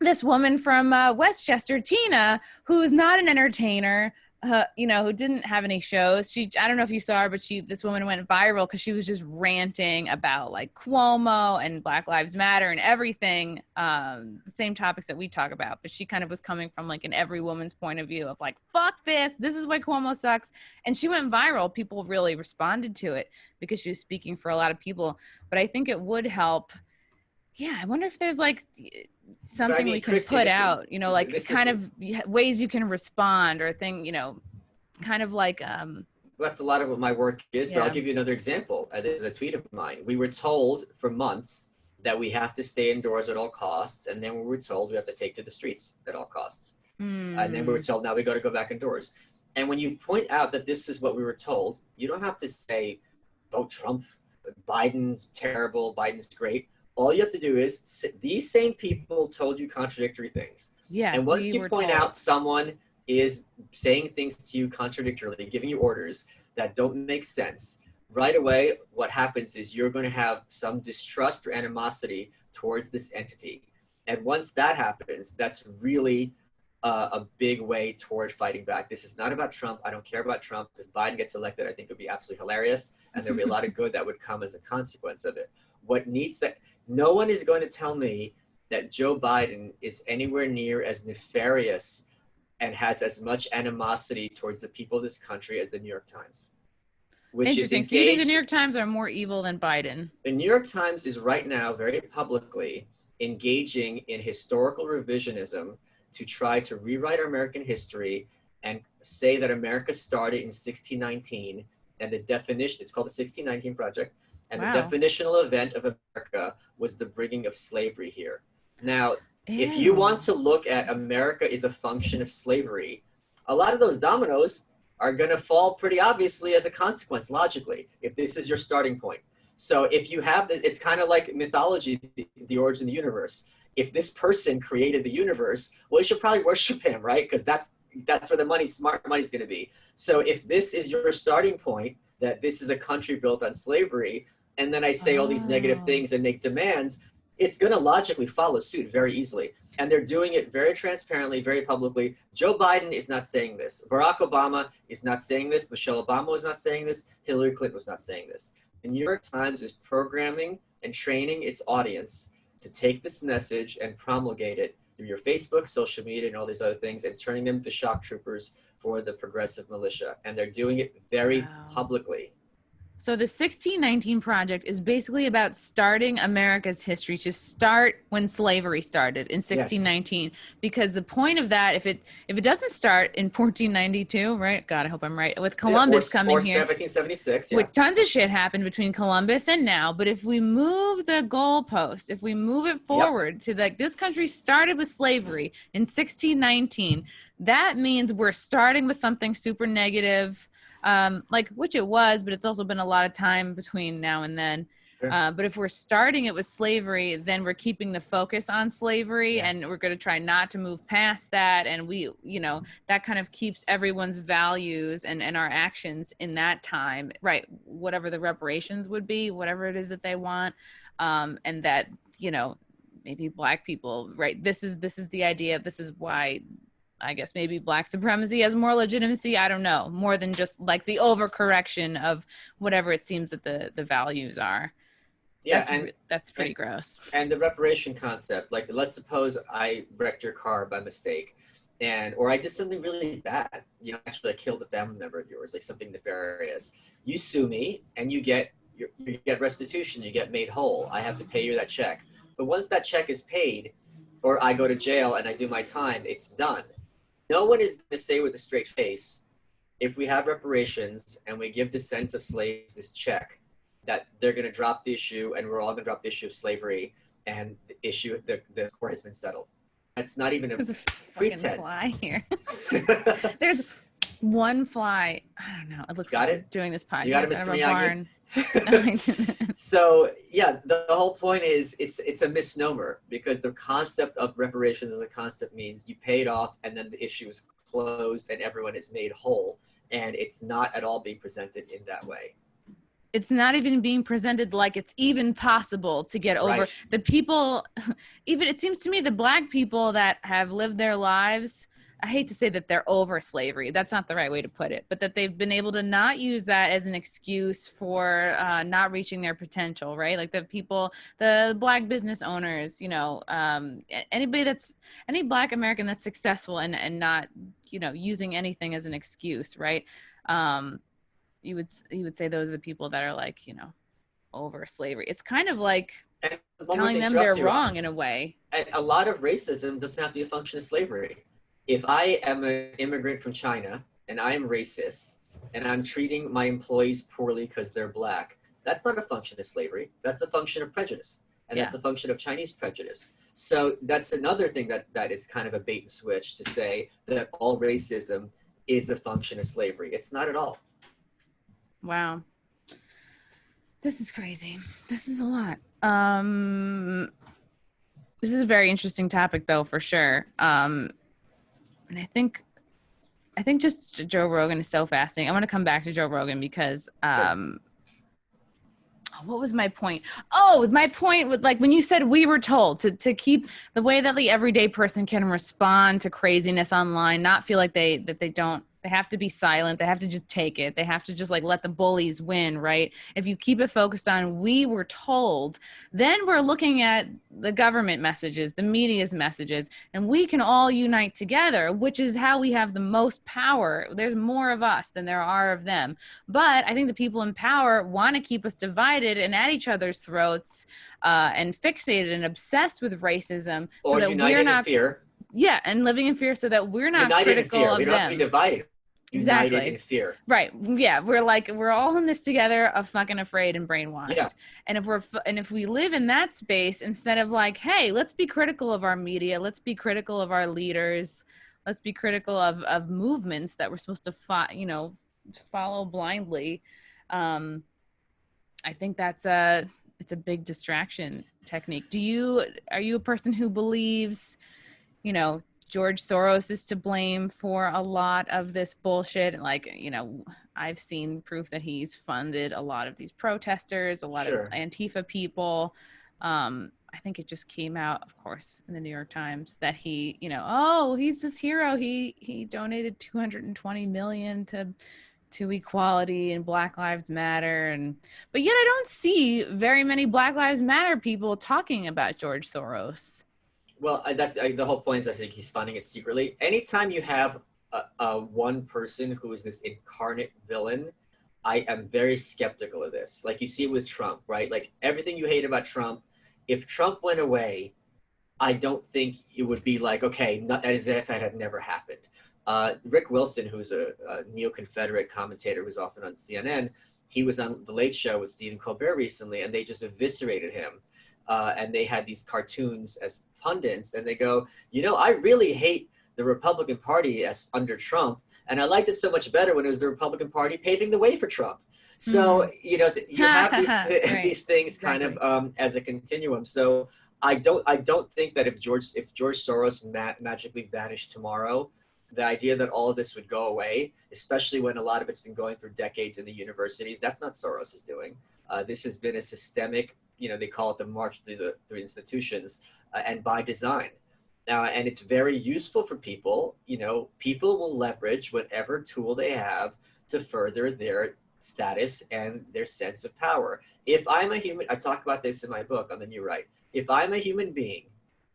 this woman from Westchester, Tina, who's not an entertainer, who didn't have any shows. I don't know if you saw her, but this woman went viral because she was just ranting about like Cuomo and Black Lives Matter and everything, the same topics that we talk about. But she kind of was coming from like an every woman's point of view of like, fuck this. This is why Cuomo sucks. And she went viral. People really responded to it because she was speaking for a lot of people. But I think it would help. Yeah, I wonder if there's like something we can put out, like kind of ways you can respond or kind of like that's a lot of what my work is. Yeah. But I'll give you another example. There's a tweet of mine. We were told for months that we have to stay indoors at all costs, and then we were told we have to take to the streets at all costs. And then we were told now we got to go back indoors. And when you point out that this is what we were told, you don't have to say vote Trump, Biden's terrible, Biden's great. All you have to do is these same people told you contradictory things. Yeah. And once you point out someone is saying things to you contradictorily, giving you orders that don't make sense, right away, what happens is you're going to have some distrust or animosity towards this entity. And once that happens, that's really a big way toward fighting back. This is not about Trump. I don't care about Trump. If Biden gets elected, I think it would be absolutely hilarious. And there'll be a lot of good that would come as a consequence of it. No one is going to tell me that Joe Biden is anywhere near as nefarious and has as much animosity towards the people of this country as the New York Times. Interesting. So you think the New York Times are more evil than Biden? The New York Times is right now very publicly engaging in historical revisionism to try to rewrite our American history and say that America started in 1619, and the definition, it's called the 1619 Project, and the definitional event of America was the bringing of slavery here. Now, if you want to look at America as a function of slavery, a lot of those dominoes are going to fall pretty obviously as a consequence, logically, if this is your starting point. So if you have it's kind of like mythology, the origin of the universe. If this person created the universe, well, you should probably worship him, right? Because that's where the smart money is going to be. So if this is your starting point, that this is a country built on slavery, and then I say all these negative things and make demands, it's going to logically follow suit very easily. And they're doing it very transparently, very publicly. Joe Biden is not saying this. Barack Obama is not saying this. Michelle Obama was not saying this. Hillary Clinton was not saying this. The New York Times is programming and training its audience to take this message and promulgate it through your Facebook, social media, and all these other things, and turning them to shock troopers for the progressive militia. And they're doing it very publicly. So the 1619 Project is basically about starting America's history to start when slavery started in 1619. Yes. Because the point of that, if it doesn't start in 1492, right? God, I hope I'm right. With Columbus coming here. Or 1776, With tons of shit happened between Columbus and now. But if we move the goalpost, if we move it forward to like this country started with slavery in 1619, that means we're starting with something super negative. Which it was, but it's also been a lot of time between now and then. Sure. But if we're starting it with slavery, then we're keeping the focus on slavery, and we're going to try not to move past that. And that kind of keeps everyone's values and our actions in that time, right? Whatever the reparations would be, whatever it is that they want. And that, maybe Black people, right? This is the idea. This is why I guess maybe Black supremacy has more legitimacy. I don't know, more than just like the overcorrection of whatever it seems that the values are. Yeah, that's pretty gross. And the reparation concept, like let's suppose I wrecked your car by mistake, or I did something really bad. Actually I killed a family member of yours, like something nefarious. You sue me, and you get restitution. You get made whole. I have to pay you that check. But once that check is paid, or I go to jail and I do my time, it's done. No one is going to say with a straight face, if we have reparations and we give descendants of slaves this check, that they're going to drop the issue, and we're all going to drop the issue of slavery, and the court has been settled. That's not even a pretense. Fly here. There's one fly. I don't know. It looks like I'm doing this podcast. You got it, Mr. Miyagi? So the whole point is it's a misnomer, because the concept of reparations as a concept means you pay it off and then the issue is closed and everyone is made whole, and it's not at all being presented in that way. It's not even being presented like it's even possible to get over. The people, even it seems to me the Black people that have lived their lives I hate to say that they're over slavery. That's not the right way to put it, but that they've been able to not use that as an excuse for not reaching their potential, right? Like the Black business owners, any Black American that's successful and not, using anything as an excuse, right? Um, you would say those are the people that are like, over slavery. It's kind of like And one more telling thing to them they're interrupt you, wrong in a way. a lot of racism doesn't have to be a function of slavery. If I am an immigrant from China and I am racist and I'm treating my employees poorly because they're Black, that's not a function of slavery. That's a function of prejudice. And Yeah. that's a function of Chinese prejudice. So that's another thing that is kind of a bait and switch to say that all racism is a function of slavery. It's not at all. Wow. This is crazy. This is a lot. This is a very interesting topic though, for sure. And I think just Joe Rogan is so fascinating. I want to come back to Joe Rogan because what was my point? Oh, my point with, like, when you said we were told to keep the way that the everyday person can respond to craziness online, not feel like they have to be silent. They have to just take it. They have to just like let the bullies win, right? If you keep it focused on we were told, then we're looking at the government messages, the media's messages, and we can all unite together, which is how we have the most power. There's more of us than there are of them. But I think the people in power want to keep us divided and at each other's throats and fixated and obsessed with racism so Or that united we're not, in fear. yeah, and living in fear so that we're not United in critical fear. of We don't have to be them. divided. United Exactly. in fear. Right. Yeah. We're all in this together, of fucking afraid and brainwashed. Yeah. And if we live in that space, instead of like, hey, let's be critical of our media, let's be critical of our leaders, let's be critical of movements that we're supposed to follow blindly. I think it's a big distraction technique. Are you a person who believes, George Soros is to blame for a lot of this bullshit? Like, I've seen proof that he's funded a lot of these protesters, a lot of Antifa people. I think it just came out, of course, in the New York Times that he, he's this hero. He donated $220 million to equality and Black Lives Matter, but yet I don't see very many Black Lives Matter people talking about George Soros. Well, that's the whole point is I think he's funding it secretly. Anytime you have one person who is this incarnate villain, I am very skeptical of this. Like you see it with Trump, right? Like everything you hate about Trump, if Trump went away, I don't think it would be like, okay, not as if that had never happened. Rick Wilson, who's a neo-Confederate commentator who's often on CNN, he was on The Late Show with Stephen Colbert recently, and they just eviscerated him. And they had these cartoons as pundits, and they go, I really hate the Republican Party as under Trump, and I liked it so much better when it was the Republican Party paving the way for Trump. So, you have these things kind of as a continuum. So I don't think that if George Soros magically vanished tomorrow, the idea that all of this would go away, especially when a lot of it's been going through decades in the universities, that's not Soros is doing. This has been a systemic, they call it the march through the institutions, and by design. And it's very useful for people. People will leverage whatever tool they have to further their status and their sense of power. If I'm a human, I talk about this in my book on the New Right. If I'm a human being,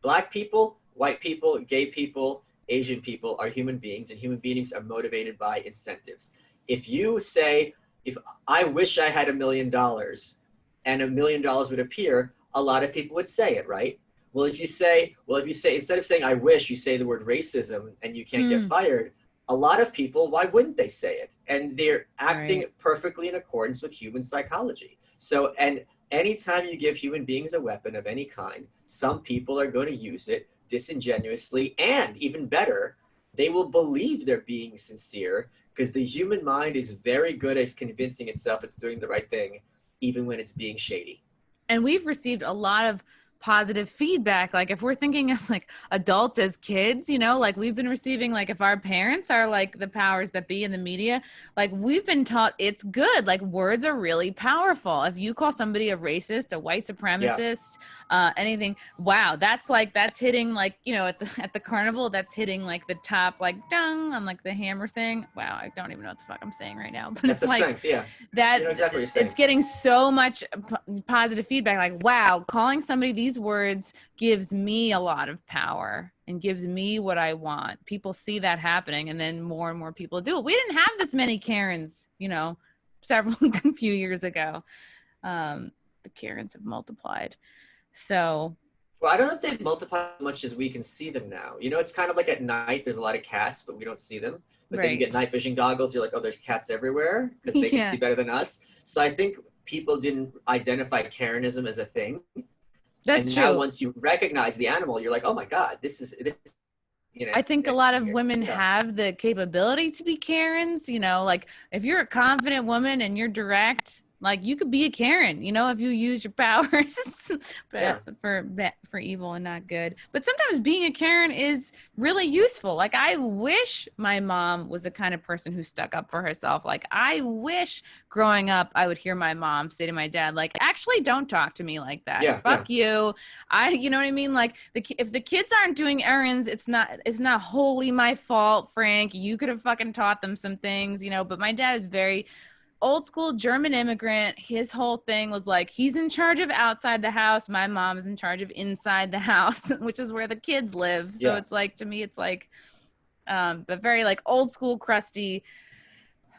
Black people, white people, gay people, Asian people are human beings, and human beings are motivated by incentives. If you say, if I wish I had $1 million and $1 million would appear, a lot of people would say it, right? Well, if you say, instead of saying I wish, you say the word racism and you can't get fired, a lot of people, why wouldn't they say it? And they're acting perfectly in accordance with human psychology. So, and anytime you give human beings a weapon of any kind, some people are going to use it disingenuously, and even better, they will believe they're being sincere, because the human mind is very good at convincing itself it's doing the right thing, even when it's being shady. And we've received a lot of positive feedback. Like if we're thinking as like adults, as kids, you know, like we've been receiving, like if our parents are like the powers that be in the media, like we've been taught it's good. Like words are really powerful. If you call somebody a racist, a white Yeah. supremacist, anything, wow, that's like, that's hitting like, you know, at the carnival, that's hitting like the top, like dong on like the hammer thing. Wow, I don't even know what the fuck I'm saying right now, but That's it's the like strength. Yeah. You know that exactly what you're it's saying. getting so much positive feedback. Like, wow, calling somebody these words gives me a lot of power and gives me what I want. People see that happening, and then more and more people do it. We didn't have this many Karens, you know, several few years ago. The Karens have multiplied. So Well, I don't know if they've multiplied as much as we can see them now. You know, it's kind of like at night, there's a lot of cats, but we don't see them. But then you right. get night vision goggles, you're like, oh, there's cats everywhere because they can Yeah, see better than us. So I think people didn't identify Karenism as a thing. that's And now true. once you recognize the animal, you're like, oh my God, this, you know, I think a lot of women yeah, have the capability to be Karens, you know, like if you're a confident woman and you're direct, like you could be a Karen, you know, if you use your powers yeah, but for evil and not good. But sometimes being a Karen is really useful. Like I wish my mom was the kind of person who stuck up for herself. Like I wish growing up I would hear my mom say to my dad, like, actually don't talk to me like that. yeah, yeah. Fuck you. You know what I mean? Like if the kids aren't doing errands, it's not wholly my fault, Frank. You could have fucking taught them some things, you know. But my dad is very old school German immigrant. His whole thing was like, he's in charge of outside the house. My mom is in charge of inside the house, which is where the kids live. So Yeah. it's like, to me, it's like, but very like old school, crusty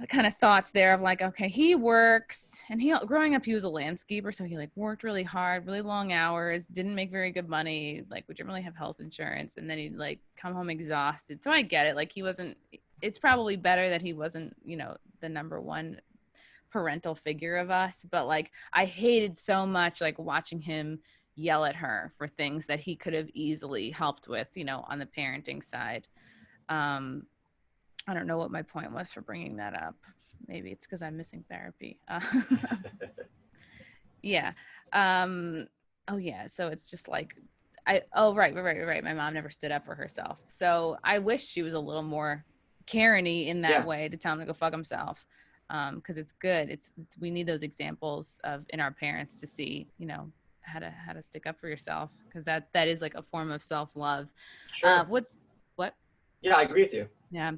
kind of thoughts there of like, okay, he works, and he, growing up, he was a landscaper, so he like worked really hard, really long hours, didn't make very good money, like we didn't really have health insurance, and then he'd like come home exhausted. So I get it, like he wasn't, it's probably better that he wasn't, you know, the number one parental figure of us, but like I hated so much like watching him yell at her for things that he could have easily helped with, you know, on the parenting side. um I don't know what my point was for bringing that up. Maybe it's because I'm missing therapy. Yeah. Um, oh yeah. So it's just like, right. My mom never stood up for herself. So I wish she was a little more Karen-y in that Yeah, way to tell him to go fuck himself. Because it's good. We need those examples of in our parents to see, you know, how to stick up for yourself, because that is like a form of self-love. sure. What's what? Yeah, I agree with you. Yeah.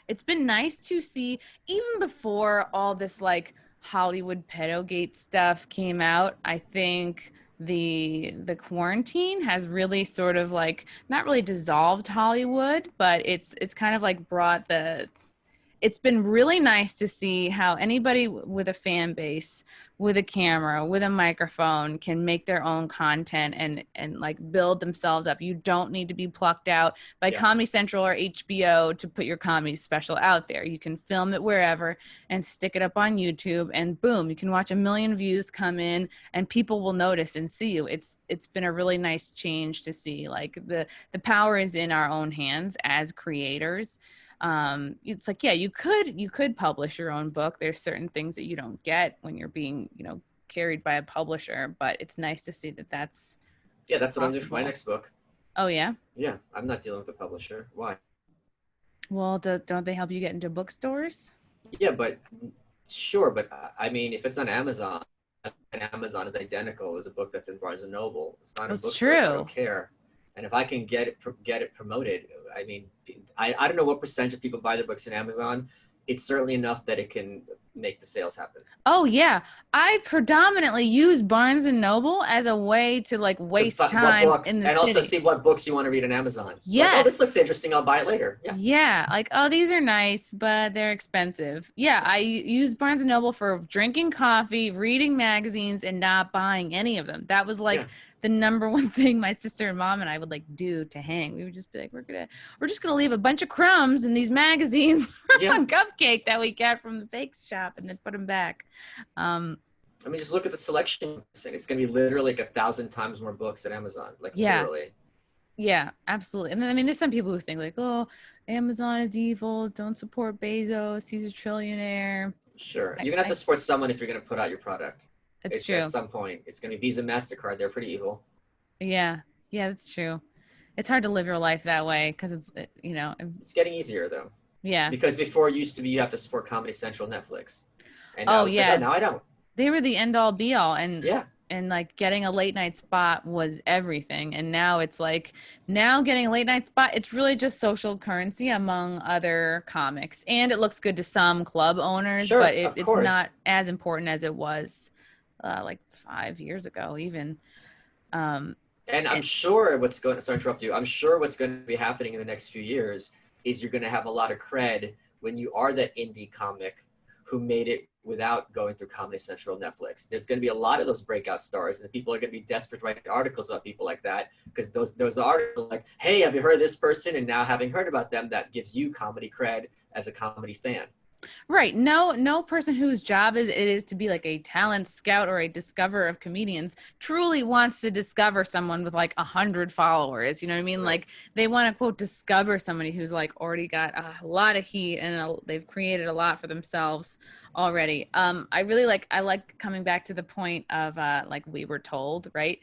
It's been nice to see, even before all this like Hollywood pedogate stuff came out, I think the quarantine has really sort of like not really dissolved Hollywood, but it's kind of like brought the, it's been really nice to see how anybody with a fan base, with a camera, with a microphone can make their own content and like build themselves up. You don't need to be plucked out by Yeah. Comedy Central or HBO to put your comedy special out there. You can film it wherever and stick it up on YouTube, and boom, you can watch a million views come in and people will notice and see you. It's been a really nice change to see, like the power is in our own hands as creators. It's like, yeah, you could publish your own book. There's certain things that you don't get when you're being, you know, carried by a publisher, but it's nice to see that that's Yeah, that's what I'm doing for my possible. next book. Oh yeah. Yeah, I'm not dealing with a publisher. Why? Well, don't they help you get into bookstores? Yeah, but sure, but I mean, if it's on Amazon, and Amazon is identical as a book that's in Barnes and Noble, it's not in That's bookstores, so I true. don't care. And if I can get it promoted, I mean, I don't know what percentage of people buy their books in Amazon. It's certainly enough that it can make the sales happen. Oh yeah, I predominantly use Barnes and Noble as a way to like To waste what time books, in the and also city. see what books you want to read on Amazon. Like, oh, this looks Yes. interesting. I'll buy it later. Yeah, Yeah, like, oh, these are nice, but they're expensive. Yeah, I use Barnes and Noble for drinking coffee, reading magazines, and not buying any of them. That was yeah, like the number one thing my sister and mom and I would like do to hang. We would just be like, we're just gonna leave a bunch of crumbs in these magazines yeah. from a cupcake that we get from the bake shop and then put them back. Um, I mean, just look at the selection. It's going to be literally like 1,000 times more books at Amazon. Like yeah, literally. yeah, absolutely. And then I mean, there's some people who think like, oh, Amazon is evil. Don't support Bezos. He's a trillionaire. Sure. I, You're gonna have I to support someone if you're gonna put out your product. it's It's at true. some point. It's gonna be Visa, MasterCard. They're pretty evil. Yeah. Yeah, that's true. It's hard to live your life that way because It's getting easier though, yeah. because before it used to be you have to support Comedy Central, Netflix, and now Oh, it's like, oh, yeah. now I don't. They were the end all be all, Yeah, and like getting a late night spot was everything. And now it's like now getting a late night spot, it's really just social currency among other comics. And it looks good to some club owners, but sure, of it's course. not as important as it was like 5 years ago, even. Um, And I'm it, sure what's going to, sorry to interrupt you, I'm sure what's going to be happening in the next few years is you're going to have a lot of cred when you are that indie comic who made it without going through Comedy Central, Netflix. There's going to be a lot of those breakout stars, and people are going to be desperate to write articles about people like that, because those articles like, hey, have you heard of this person? And now having heard about them, that gives you comedy cred as a comedy fan. Right. No person whose job it is to be like a talent scout or a discoverer of comedians truly wants to discover someone with like 100 followers. You know what I mean? Right. Like they want to quote discover somebody who's like already got a lot of heat and they've created a lot for themselves already. I like coming back to the point of like we were told, right?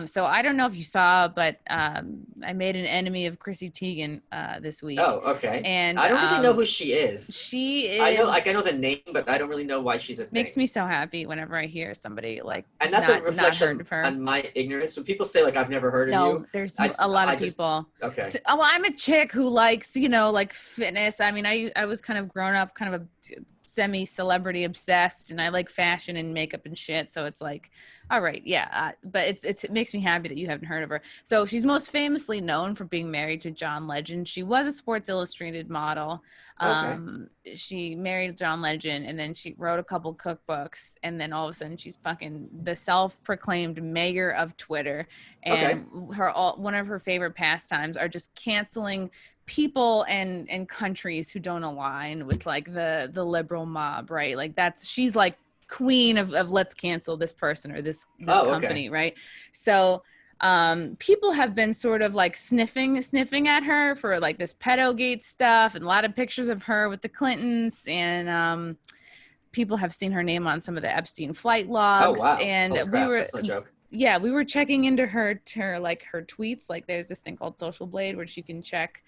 So I don't know if you saw, but I made an enemy of Chrissy Teigen this week. Oh, okay. And I don't really know who she is. she I know, is like, I know the name, but I don't really know why she's a makes thing. me so happy whenever I hear somebody like And that's a not heard reflection of her. on my ignorance. When people say like I've never heard of you, No, there's I a lot I of just people. okay. Well, I'm a chick who likes, like fitness. I mean, I was kind of grown up, kind of a semi-celebrity obsessed, and I like fashion and makeup and shit. So it's like, all right, yeah. But it makes me happy that you haven't heard of her. So she's most famously known for being married to John Legend. She was a Sports Illustrated model. Okay. She married John Legend, and then she wrote a couple cookbooks, and then all of a sudden she's fucking the self-proclaimed mayor of Twitter. Okay. And one of her favorite pastimes are just canceling people and countries who don't align with like the liberal mob, right? Like she's like queen of let's cancel this person or this Oh, okay. company, right? So people have been sort of like sniffing at her for like this pedogate stuff, and a lot of pictures of her with the Clintons, and people have seen her name on some of the Epstein flight Oh, logs. wow. And Holy crap. That's no joke. yeah, we were checking into her like her tweets. Like there's this thing called Social Blade where you can check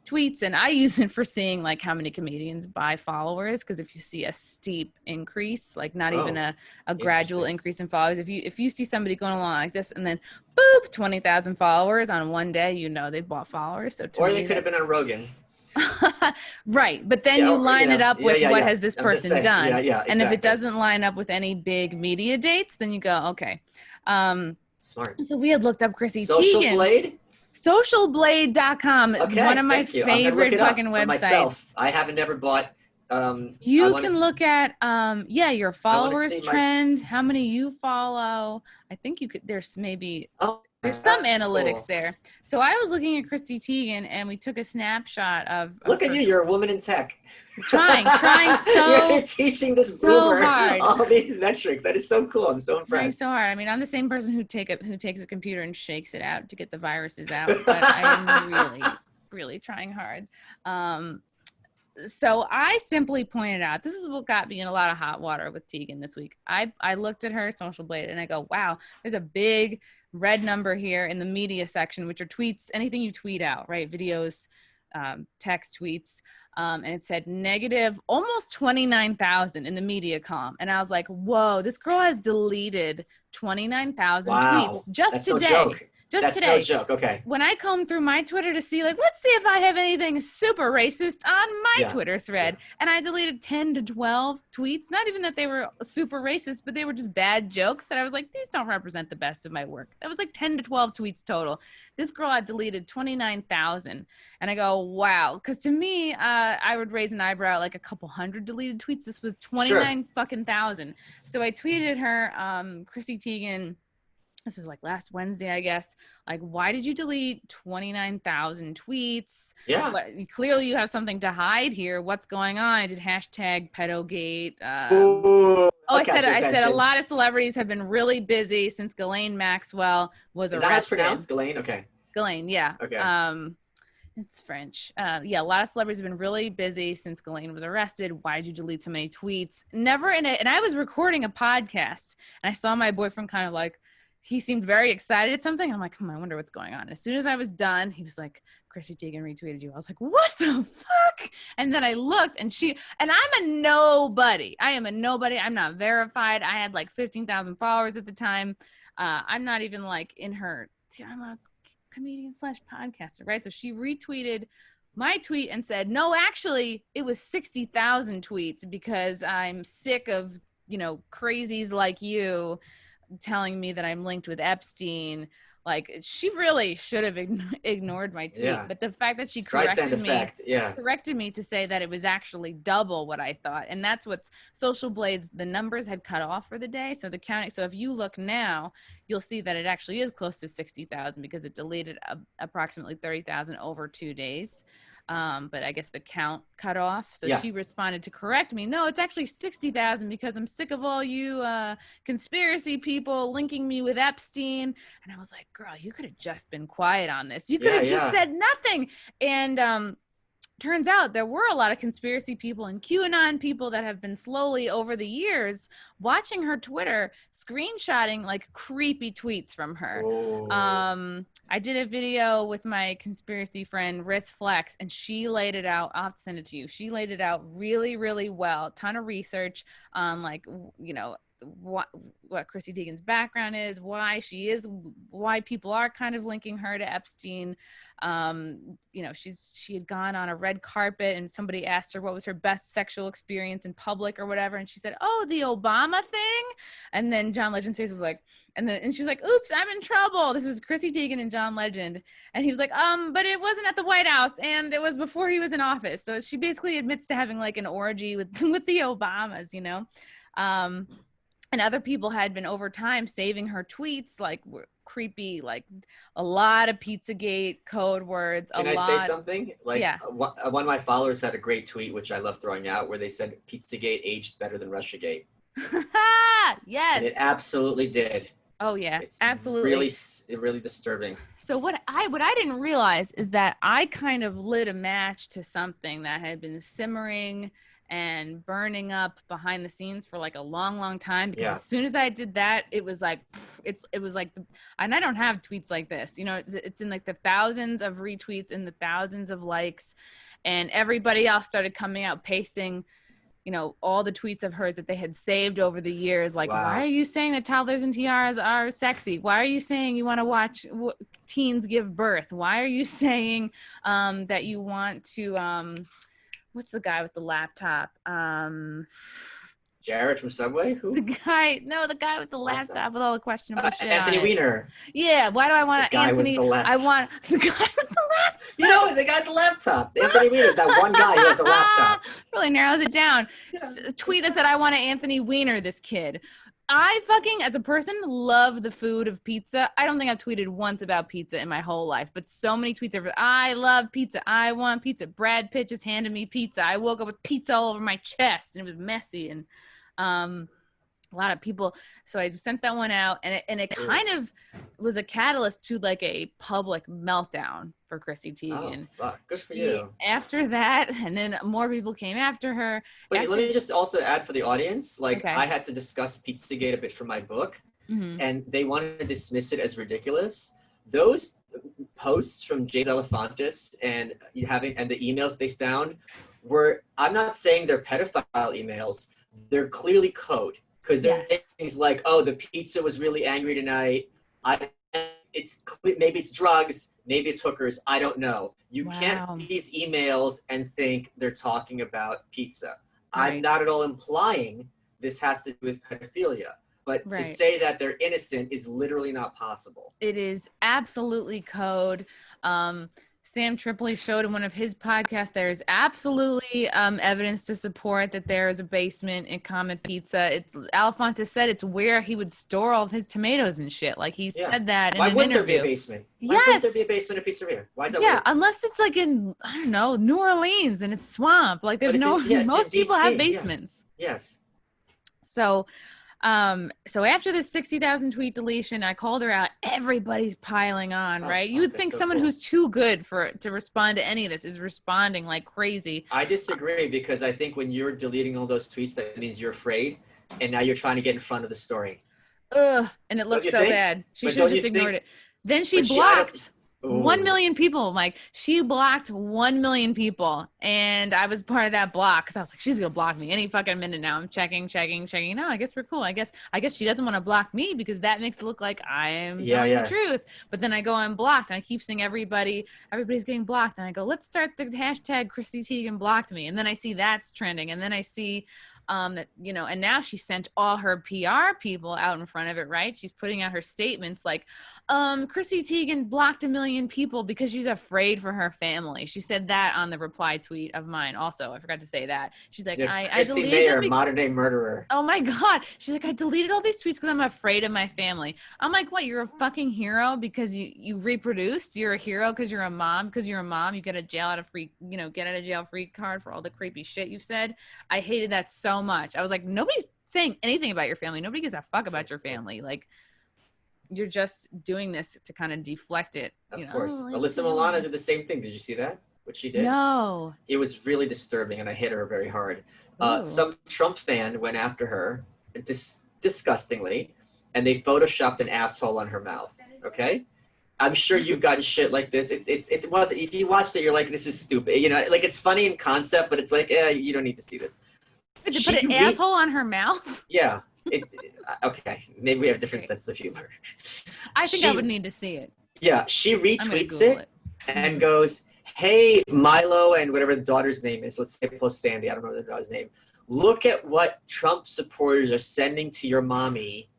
tweets, and I use it for seeing like how many comedians buy followers, because if you see a steep increase, like not even Oh, a gradual interesting. increase in followers, if you see somebody going along like this and then boop 20,000 followers on one day, they bought followers. So to Or they me could have been on that's Rogan. right, but then Yeah, you or, line it up yeah, with yeah, what yeah. has this I'm just person saying. done, Yeah, yeah, and if it exactly. doesn't line up with any big media dates, then you go okay. um Smart. so we had looked up Chrissy Social Teigen. Blade? Socialblade.com, one Okay, of my thank you. I'm gonna look favorite it fucking up for myself. websites. I haven't never bought I You want can to look at your I want to followers see my trend, how many you follow. I think you could oh, there's some analytics cool. there. So I was looking at Christy Teigen, and we took a snapshot of Look at her you, you're a woman in tech. trying You're teaching this so boomer hard. all these metrics. That is so cool. I'm so Trying impressed. so hard. I mean, I'm the same person who takes a computer and shakes it out to get the viruses out, but I am really, really trying hard. So I simply pointed out, this is what got me in a lot of hot water with Teigen this week. I looked at her Social Blade and I go, wow, there's a big red number here in the media section, which are tweets, anything you tweet out, right? Videos, text tweets. And it said negative almost 29,000 in the media column. And I was like, whoa, this girl has deleted 29,000 Wow. tweets just That's no today. joke. Just That's no today. joke. Okay. When I comb through my Twitter to see, like, let's see if I have anything super racist on my Yeah. Twitter thread. Yeah. And I deleted 10 to 12 tweets. Not even that they were super racist, but they were just bad jokes. And I was like, these don't represent the best of my work. That was like 10 to 12 tweets total. This girl had deleted 29,000. And I go, wow. Because to me, I would raise an eyebrow at like a couple hundred deleted tweets. This was 29 fucking thousand. So I tweeted her, Chrissy Teigen, this was like last Wednesday, I guess. Like, why did you delete 29,000 tweets? Yeah. Clearly you have something to hide here. What's going on? I did hashtag pedogate. Ooh, I said a lot of celebrities have been really busy since Ghislaine Maxwell was Is that how it's arrested. pronounced? Ghislaine? Okay. Ghislaine, yeah. Okay. It's French. Yeah, a lot of celebrities have been really busy since Ghislaine was arrested. Why'd you delete so many tweets? Never in it. And I was recording a podcast, and I saw my boyfriend kind of like, he seemed very excited at something. I'm like, I wonder what's going on. As soon as I was done, he was like, Chrissy Teigen retweeted you. I was like, what the fuck? And then I looked and I'm a nobody. I am a nobody. I'm not verified. I had like 15,000 followers at the time. I'm not even like in her, I'm a comedian / podcaster, right? So she retweeted my tweet and said, no, actually it was 60,000 tweets because I'm sick of, crazies like you telling me that I'm linked with Epstein. Like, she really should have ignored my tweet. Yeah. But the fact that she Streisand effect. Yeah. corrected me to say that it was actually double what I thought. And that's what's Social Blades, the numbers had cut off for the day. So the counting, so if you look now, you'll see that it actually is close to 60,000 because it deleted approximately 30,000 over 2 days. But I guess the count cut off. So she responded to correct me. No, it's actually 60,000 because I'm sick of all you conspiracy people linking me with Epstein. And I was like, girl, you could have just been quiet on this. You could have just said nothing. And turns out there were a lot of conspiracy people and QAnon people that have been slowly over the years watching her Twitter, screenshotting like creepy tweets from her. I did a video with my conspiracy friend Riz Flex, and she laid it out. I'll have to send it to you. She laid it out really, really well. Ton of research on what Chrissy Teigen's background is, why people are kind of linking her to Epstein. She had gone on a red carpet and somebody asked her what was her best sexual experience in public or whatever, and she said, oh, the Obama thing. And then John Legend's face was like, and she was like, oops, I'm in trouble. This was Chrissy Teigen and John Legend. And he was like, but it wasn't at the White House and it was before he was in office. So she basically admits to having like an orgy with the Obamas, and other people had been over time saving her tweets, like creepy, like a lot of Pizzagate code words. Can I say something? Like, one of my followers had a great tweet, which I love throwing out, where they said Pizzagate aged better than Russiagate. Yes. And it absolutely did. Oh yeah, it's absolutely. Really disturbing. So what I didn't realize is that I kind of lit a match to something that had been simmering and burning up behind the scenes for like a long time, because as soon as I did that, it was like and I don't have tweets like this, it's in like the thousands of retweets and the thousands of likes, and everybody else started coming out pasting all the tweets of hers that they had saved over the years. Like, why are you saying that toddlers and tiaras are sexy? Why are you saying you want to watch teens give birth? Why are you saying that you want to what's the guy with the laptop? Jared from Subway? Who? The guy with the laptop with all the questionable shit Anthony on Weiner. Yeah, why do I want Anthony? I want the guy with the laptop. The guy with the laptop. Anthony Weiner is that one guy who has a laptop. Really narrows it down. Tweet that said, I want to Anthony Weiner this kid. I fucking, as a person, love the food of pizza. I don't think I've tweeted once about pizza in my whole life, but so many tweets are, I love pizza. I want pizza. Brad Pitt just handed me pizza. I woke up with pizza all over my chest, and it was messy. And a lot of people, so I sent that one out, and it kind of was a catalyst to like a public meltdown for Chrissy Teigen. Oh, fuck. Good for you. After that, and then more people came after her. But let me just also add for the audience, I had to discuss Pizzagate a bit for my book, and they wanted to dismiss it as ridiculous. Those posts from James Elefantis and the emails they found were, I'm not saying they're pedophile emails, they're clearly code. Because there are things like, oh, the pizza was really angry tonight. Maybe it's drugs, maybe it's hookers. I don't know. You can't read these emails and think they're talking about pizza. Right. I'm not at all implying this has to do with pedophilia. But to say that they're innocent is literally not possible. It is absolutely code. Sam Tripoli showed in one of his podcasts there is absolutely evidence to support that there is a basement in Comet Pizza. Elefantis said it's where he would store all of his tomatoes and shit. Like he said that in an interview. Why wouldn't there be a basement? Why wouldn't there be a basement in Pizzeria? Why is that weird? Unless it's like in, I don't know, New Orleans and it's swamp. Like there's most people have basements. Yeah. Yes. So after this 60,000 tweet deletion, I called her out. Everybody's piling on, right? You would think someone who's too good to respond to any of this is responding like crazy. I disagree, because I think when you're deleting all those tweets, that means you're afraid, and now you're trying to get in front of the story. ugh, and it Don't looks you so think? bad. She But should have don't you just ignored think? it. Then she But I don't. blocked 1 Oh, million people, Mike. She blocked 1 million people. And I was part of that block because I was like, she's going to block me any fucking minute now. I'm checking. No, I guess we're cool. I guess she doesn't want to block me because that makes it look like I'm yeah, telling the yeah. truth. But then I go unblocked and I keep seeing everybody's getting blocked. And I go, let's start the hashtag Chrissy Teigen blocked me. And then I see that's trending. And then I see that, and now she sent all her PR people out in front of it, right? She's putting out her statements like, Chrissy Teigen blocked 1 million people because she's afraid for her family. She said that on the reply tweet of mine. Also, I forgot to say that. She's like, Yeah, I Chrissy deleted them. Mayer, modern day murderer. Oh my God. She's like, I deleted all these tweets because I'm afraid of my family. I'm like, what? You're a fucking hero because you reproduced? You're a hero because you're a mom? Because you're a mom, you get a get out of jail free card for all the creepy shit you've said. I hated that so much. I was like, nobody's saying anything about your family. Nobody gives a fuck about your family. Like, you're just doing this to kind of deflect it. Of Oh, course. my Alyssa Milano family. did the same thing. Did you see that? What she did? No. It was really disturbing, and I hit her very hard. Ooh. Some Trump fan went after her disgustingly, and they photoshopped an asshole on her mouth. Okay, I'm sure you've gotten shit like this. It wasn't. If you watched it, you're like, this is stupid. Like it's funny in concept, but it's like, you don't need to see this. Wait, they put She an asshole on her mouth? yeah. Okay. Maybe we have different senses of humor. I think I would She need to see it. Yeah, she I'm going to retweets Google it it. and goes, "Hey, Milo and whatever the daughter's name is, let's say plus Sandy, I don't remember the daughter's name. Look at what Trump supporters are sending to your mommy.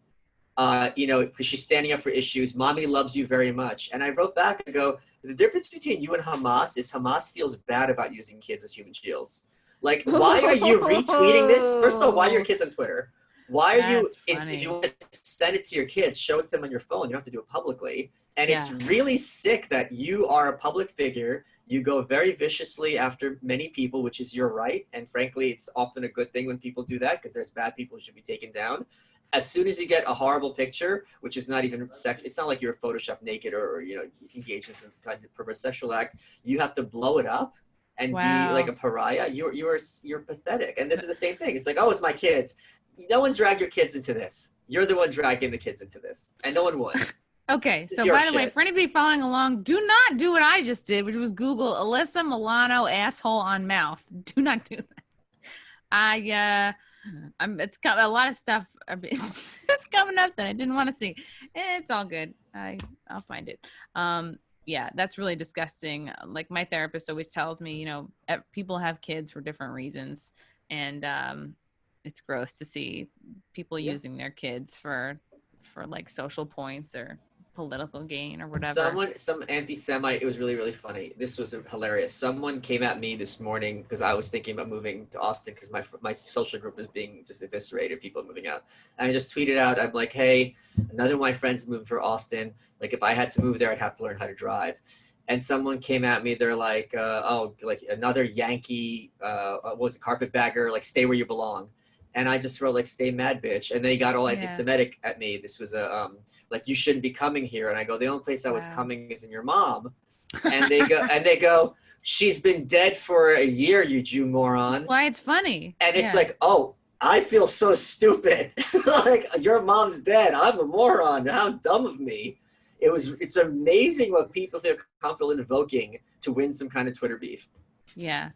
Because she's standing up for issues. Mommy loves you very much." And I wrote back and go, "The difference between you and Hamas is Hamas feels bad about using kids as human shields. Like, why are you retweeting this? First of all, why are your kids on Twitter? Why are you? That's If you funny. want to send it to your kids, show it to them on your phone. You don't have to do it publicly. And it's Yeah. really sick that you are a public figure. You go very viciously after many people, which is your right. And frankly, it's often a good thing when people do that because there's bad people who should be taken down. As soon as you get a horrible picture, which is not even it's not like you're Photoshop naked or engaged in some kind of perverse sexual act. You have to blow it up and be like Wow. a pariah. You're pathetic. And this is the same thing. It's like, oh, it's my kids. No one dragged your kids into this. You're the one dragging the kids into this, and no one would. Okay, It's so your by the way, shit. for anybody following along, do not do what I just did, which was Google Alyssa Milano asshole on mouth. Do not do that. It's got a lot of stuff. It's coming up that I didn't want to see. It's all good. I'll find it. Yeah, that's really disgusting. Like my therapist always tells me, people have kids for different reasons, and it's gross to see people Yeah. using their kids for like social points or political gain or whatever. Some anti-Semite, it was really, really funny. This was hilarious. Someone came at me this morning because I was thinking about moving to Austin because my social group was being just eviscerated, people moving out. And I just tweeted out, I'm like, hey, another of my friends moved for Austin. Like if I had to move there, I'd have to learn how to drive. And someone came at me, they're like, like another Yankee, what was it, carpetbagger, like stay where you belong. And I just wrote like, stay mad, bitch. And they got all Yeah. anti-Semitic at me. This was like, you shouldn't be coming here. And I go, the only place I was Wow. coming is in your mom. And they go, she's been dead for a year, you Jew moron. Why it's funny. And it's Yeah. like, oh, I feel so stupid. Like your mom's dead. I'm a moron. How dumb of me. It's amazing what people feel comfortable invoking to win some kind of Twitter beef. Yeah.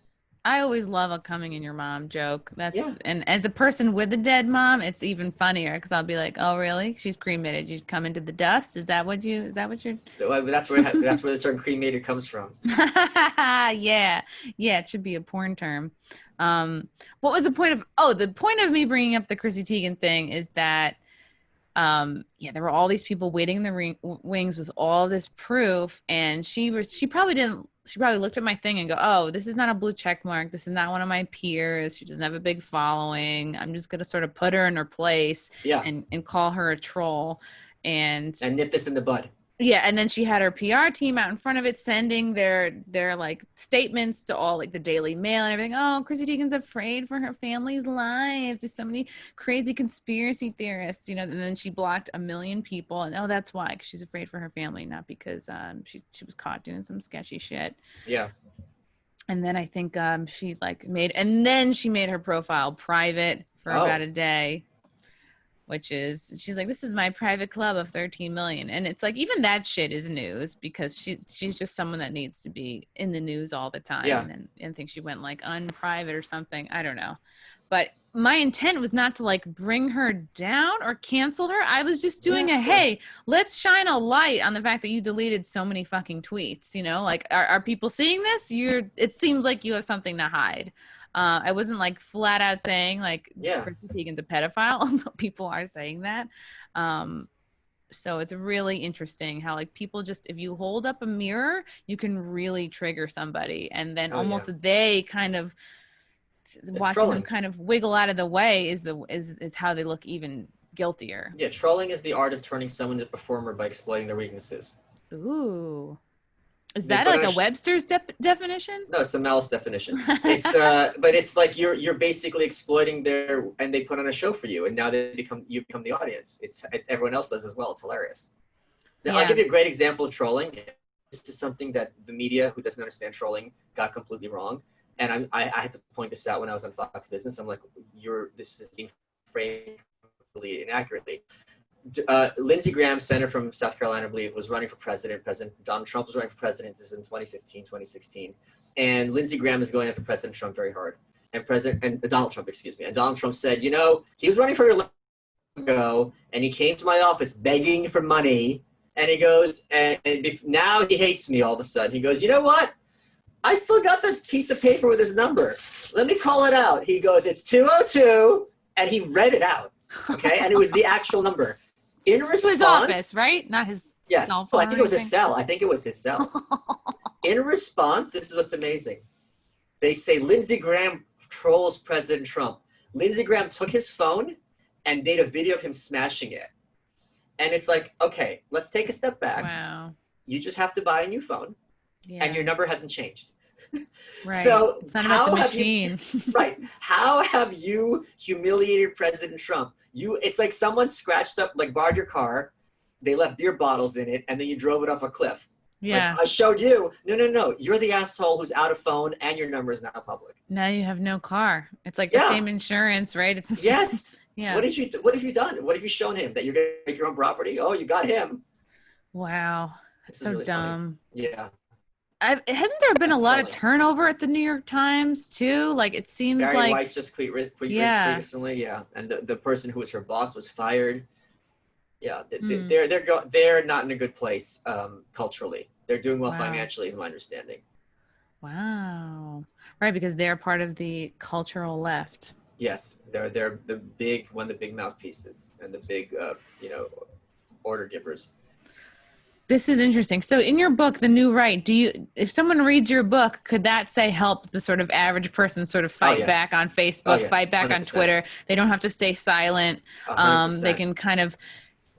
I always love a coming in your mom joke. Yeah. And as a person with a dead mom, it's even funnier because I'll be like, oh, really? She's cremated. You come into the dust. Is that what you're? That's where the term cremated comes from. Yeah. Yeah. It should be a porn term. What was the point of me bringing up the Chrissy Teigen thing is that, there were all these people waiting in the wings with all this proof. And she probably looked at my thing and go, oh, this is not a blue check mark. This is not one of my peers. She doesn't have a big following. I'm just going to sort of put her in her place and call her a troll. And nip this in the bud. Yeah, and then she had her PR team out in front of it sending their like statements to all like the Daily Mail and everything. Oh, Chrissy Teigen's afraid for her family's lives. There's so many crazy conspiracy theorists, and then she blocked 1 million people. And that's why, because she's afraid for her family, not because she was caught doing some sketchy shit. Yeah. And then I think she made her profile private for about a day. which is, she's like, this is my private club of 13 million. And it's like, even that shit is news because she's just someone that needs to be in the news all the time. Yeah. And think she went like unprivate or something. I don't know. But my intent was not to like bring her down or cancel her. I was just doing Yeah, a, of hey, course. let's shine a light on the fact that you deleted so many fucking tweets. You know, like, are people seeing this? It seems like you have something to hide. I wasn't like flat out saying like Yeah. Chrissy Teigen's a pedophile, although people are saying that. Um, so it's really interesting how like people just, if you hold up a mirror, you can really trigger somebody, and then Oh yeah. almost they kind of It's watching them trolling. kind of wiggle out of the way is how they look even guiltier. Yeah, trolling is the art of turning someone into a performer by exploiting their weaknesses. Ooh, is They that put like on a a Webster's definition? no, it's a Malice definition. It's but it's like you're basically exploiting their, and they put on a show for you, and now you become the audience. Everyone else does as well. It's hilarious. Now, I'll Yeah. give you a great example of trolling. This is something that the media, who doesn't understand trolling, got completely wrong. And I had to point this out when I was on Fox Business. I'm like, this is being framed completely inaccurately. Lindsey Graham, senator from South Carolina, I believe, was running for president. President Donald Trump was running for president. This is in 2015, 2016. And Lindsey Graham is going after President Trump very hard. And Donald Trump, excuse me. And Donald Trump said, he was running for your ago, and he came to my office begging for money. And he goes, and now he hates me all of a sudden. He goes, you know what? I still got the piece of paper with his number. Let me call it out. He goes, it's 202. And he read it out. Okay. And it was the actual number. In response, To his office, right? Not his yes. cell Oh, phone. I think it was his cell. I think it was his cell. In response, this is what's amazing. They say Lindsey Graham trolls President Trump. Lindsey Graham took his phone and made a video of him smashing it. And it's like, okay, let's take a step back. Wow. You just have to buy a new phone, and your number hasn't changed. Right. So it's not about the machine. Right. How have you humiliated President Trump? It's like someone scratched up, like borrowed your car, they left beer bottles in it, and then you drove it off a cliff. Yeah. Like, I showed you. No. You're the asshole who's out of phone, and your number is now public. Now you have no car. It's like the same insurance, right? It's yes. Yeah. What have you done? What have you shown him? That you're going to make your own property? Oh, you got him. Wow. It's so really dumb. Funny. Yeah. Hasn't there been a lot of turnover at the New York Times too? Like it seems Barry like Weiss just quit recently. Yeah, and the person who was her boss was fired. Yeah, they're not in a good place culturally. They're doing well financially, is my understanding. Wow. Right, because they're part of the cultural left. Yes, they're one of the big mouthpieces and the big order givers. This is interesting. So in your book, The New Right, if someone reads your book, could that say help the sort of average person sort of fight back on Facebook, fight back 100%. On Twitter? They don't have to stay silent. 100%. They can kind of...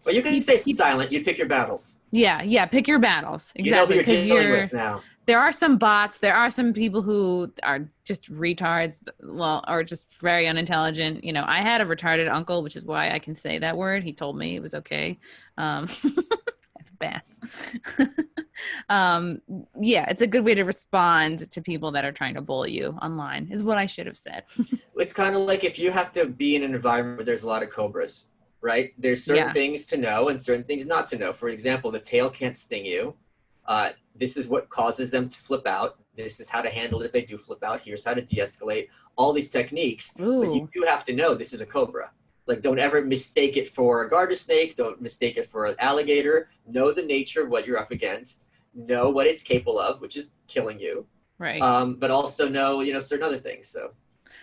Well, you can stay silent. You pick your battles. Yeah. Pick your battles. Exactly. You know who you're dealing with now. There are some bots. There are some people who are just retards, or just very unintelligent. I had a retarded uncle, which is why I can say that word. He told me it was okay. Bass. It's a good way to respond to people that are trying to bully you online, is what I should have said. It's kind of like if you have to be in an environment where there's a lot of cobras, right? There's certain things to know and certain things not to know. For example, the tail can't sting you. This is what causes them to flip out. This is how to handle it if they do flip out. Here's how to de-escalate. All these techniques. Ooh. But you do have to know this is a cobra. Like, don't ever mistake it for a garter snake. Don't mistake it for an alligator. Know the nature of what you're up against. Know what it's capable of, which is killing you. Right. But also know, certain other things.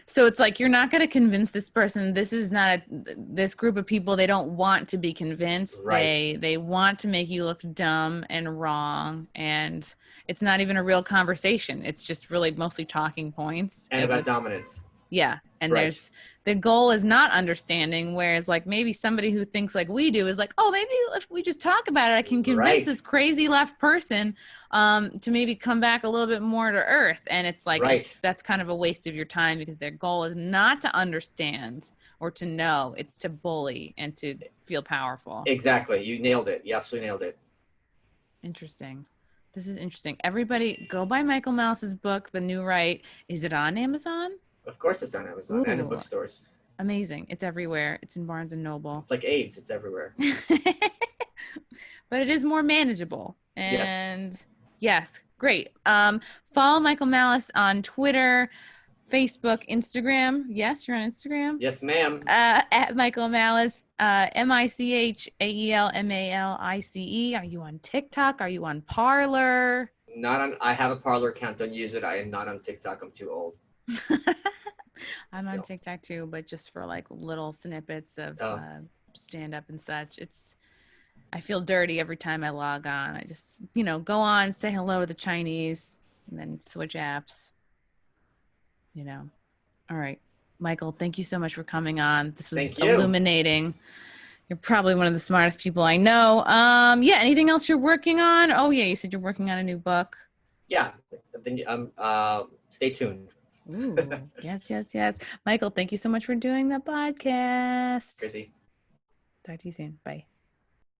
So it's like, you're not going to convince this person. This is not this group of people. They don't want to be convinced. Right. They want to make you look dumb and wrong. And it's not even a real conversation. It's just really mostly talking points. And about dominance. Yeah. And the goal is not understanding, whereas like maybe somebody who thinks like we do is like, oh, maybe if we just talk about it, I can convince this crazy left person to maybe come back a little bit more to earth. And it's like, that's kind of a waste of your time, because their goal is not to understand or to know, it's to bully and to feel powerful. Exactly. You nailed it. You absolutely nailed it. Interesting. This is interesting. Everybody go buy Michael Malice's book, The New Right. Is it on Amazon? Of course it's on Amazon and in bookstores. amazing. It's everywhere. It's in Barnes and Noble. It's like AIDS. It's everywhere. But it is more manageable. Yes. And yes, great. Follow Michael Malice on Twitter, Facebook, Instagram. Yes, you're on Instagram. Yes, ma'am. At Michael Malice, MichaelMalice. Are you on TikTok? Are you on Parlor? Not on. I have a Parlor account. Don't use it. I am not on TikTok. I'm too old. I'm on No. TikTok too, but just for like little snippets of stand up and such. I feel dirty every time I log on. I just, go on, say hello to the Chinese, and then switch apps. All right. Michael, thank you so much for coming on. This was Thank you. illuminating. You're probably one of the smartest people I know. Yeah, anything else you're working on? Oh yeah, you said you're working on a new book. Yeah. Stay tuned. Ooh, yes. Michael, thank you so much for doing the podcast. Chrissy. Talk to you soon. Bye.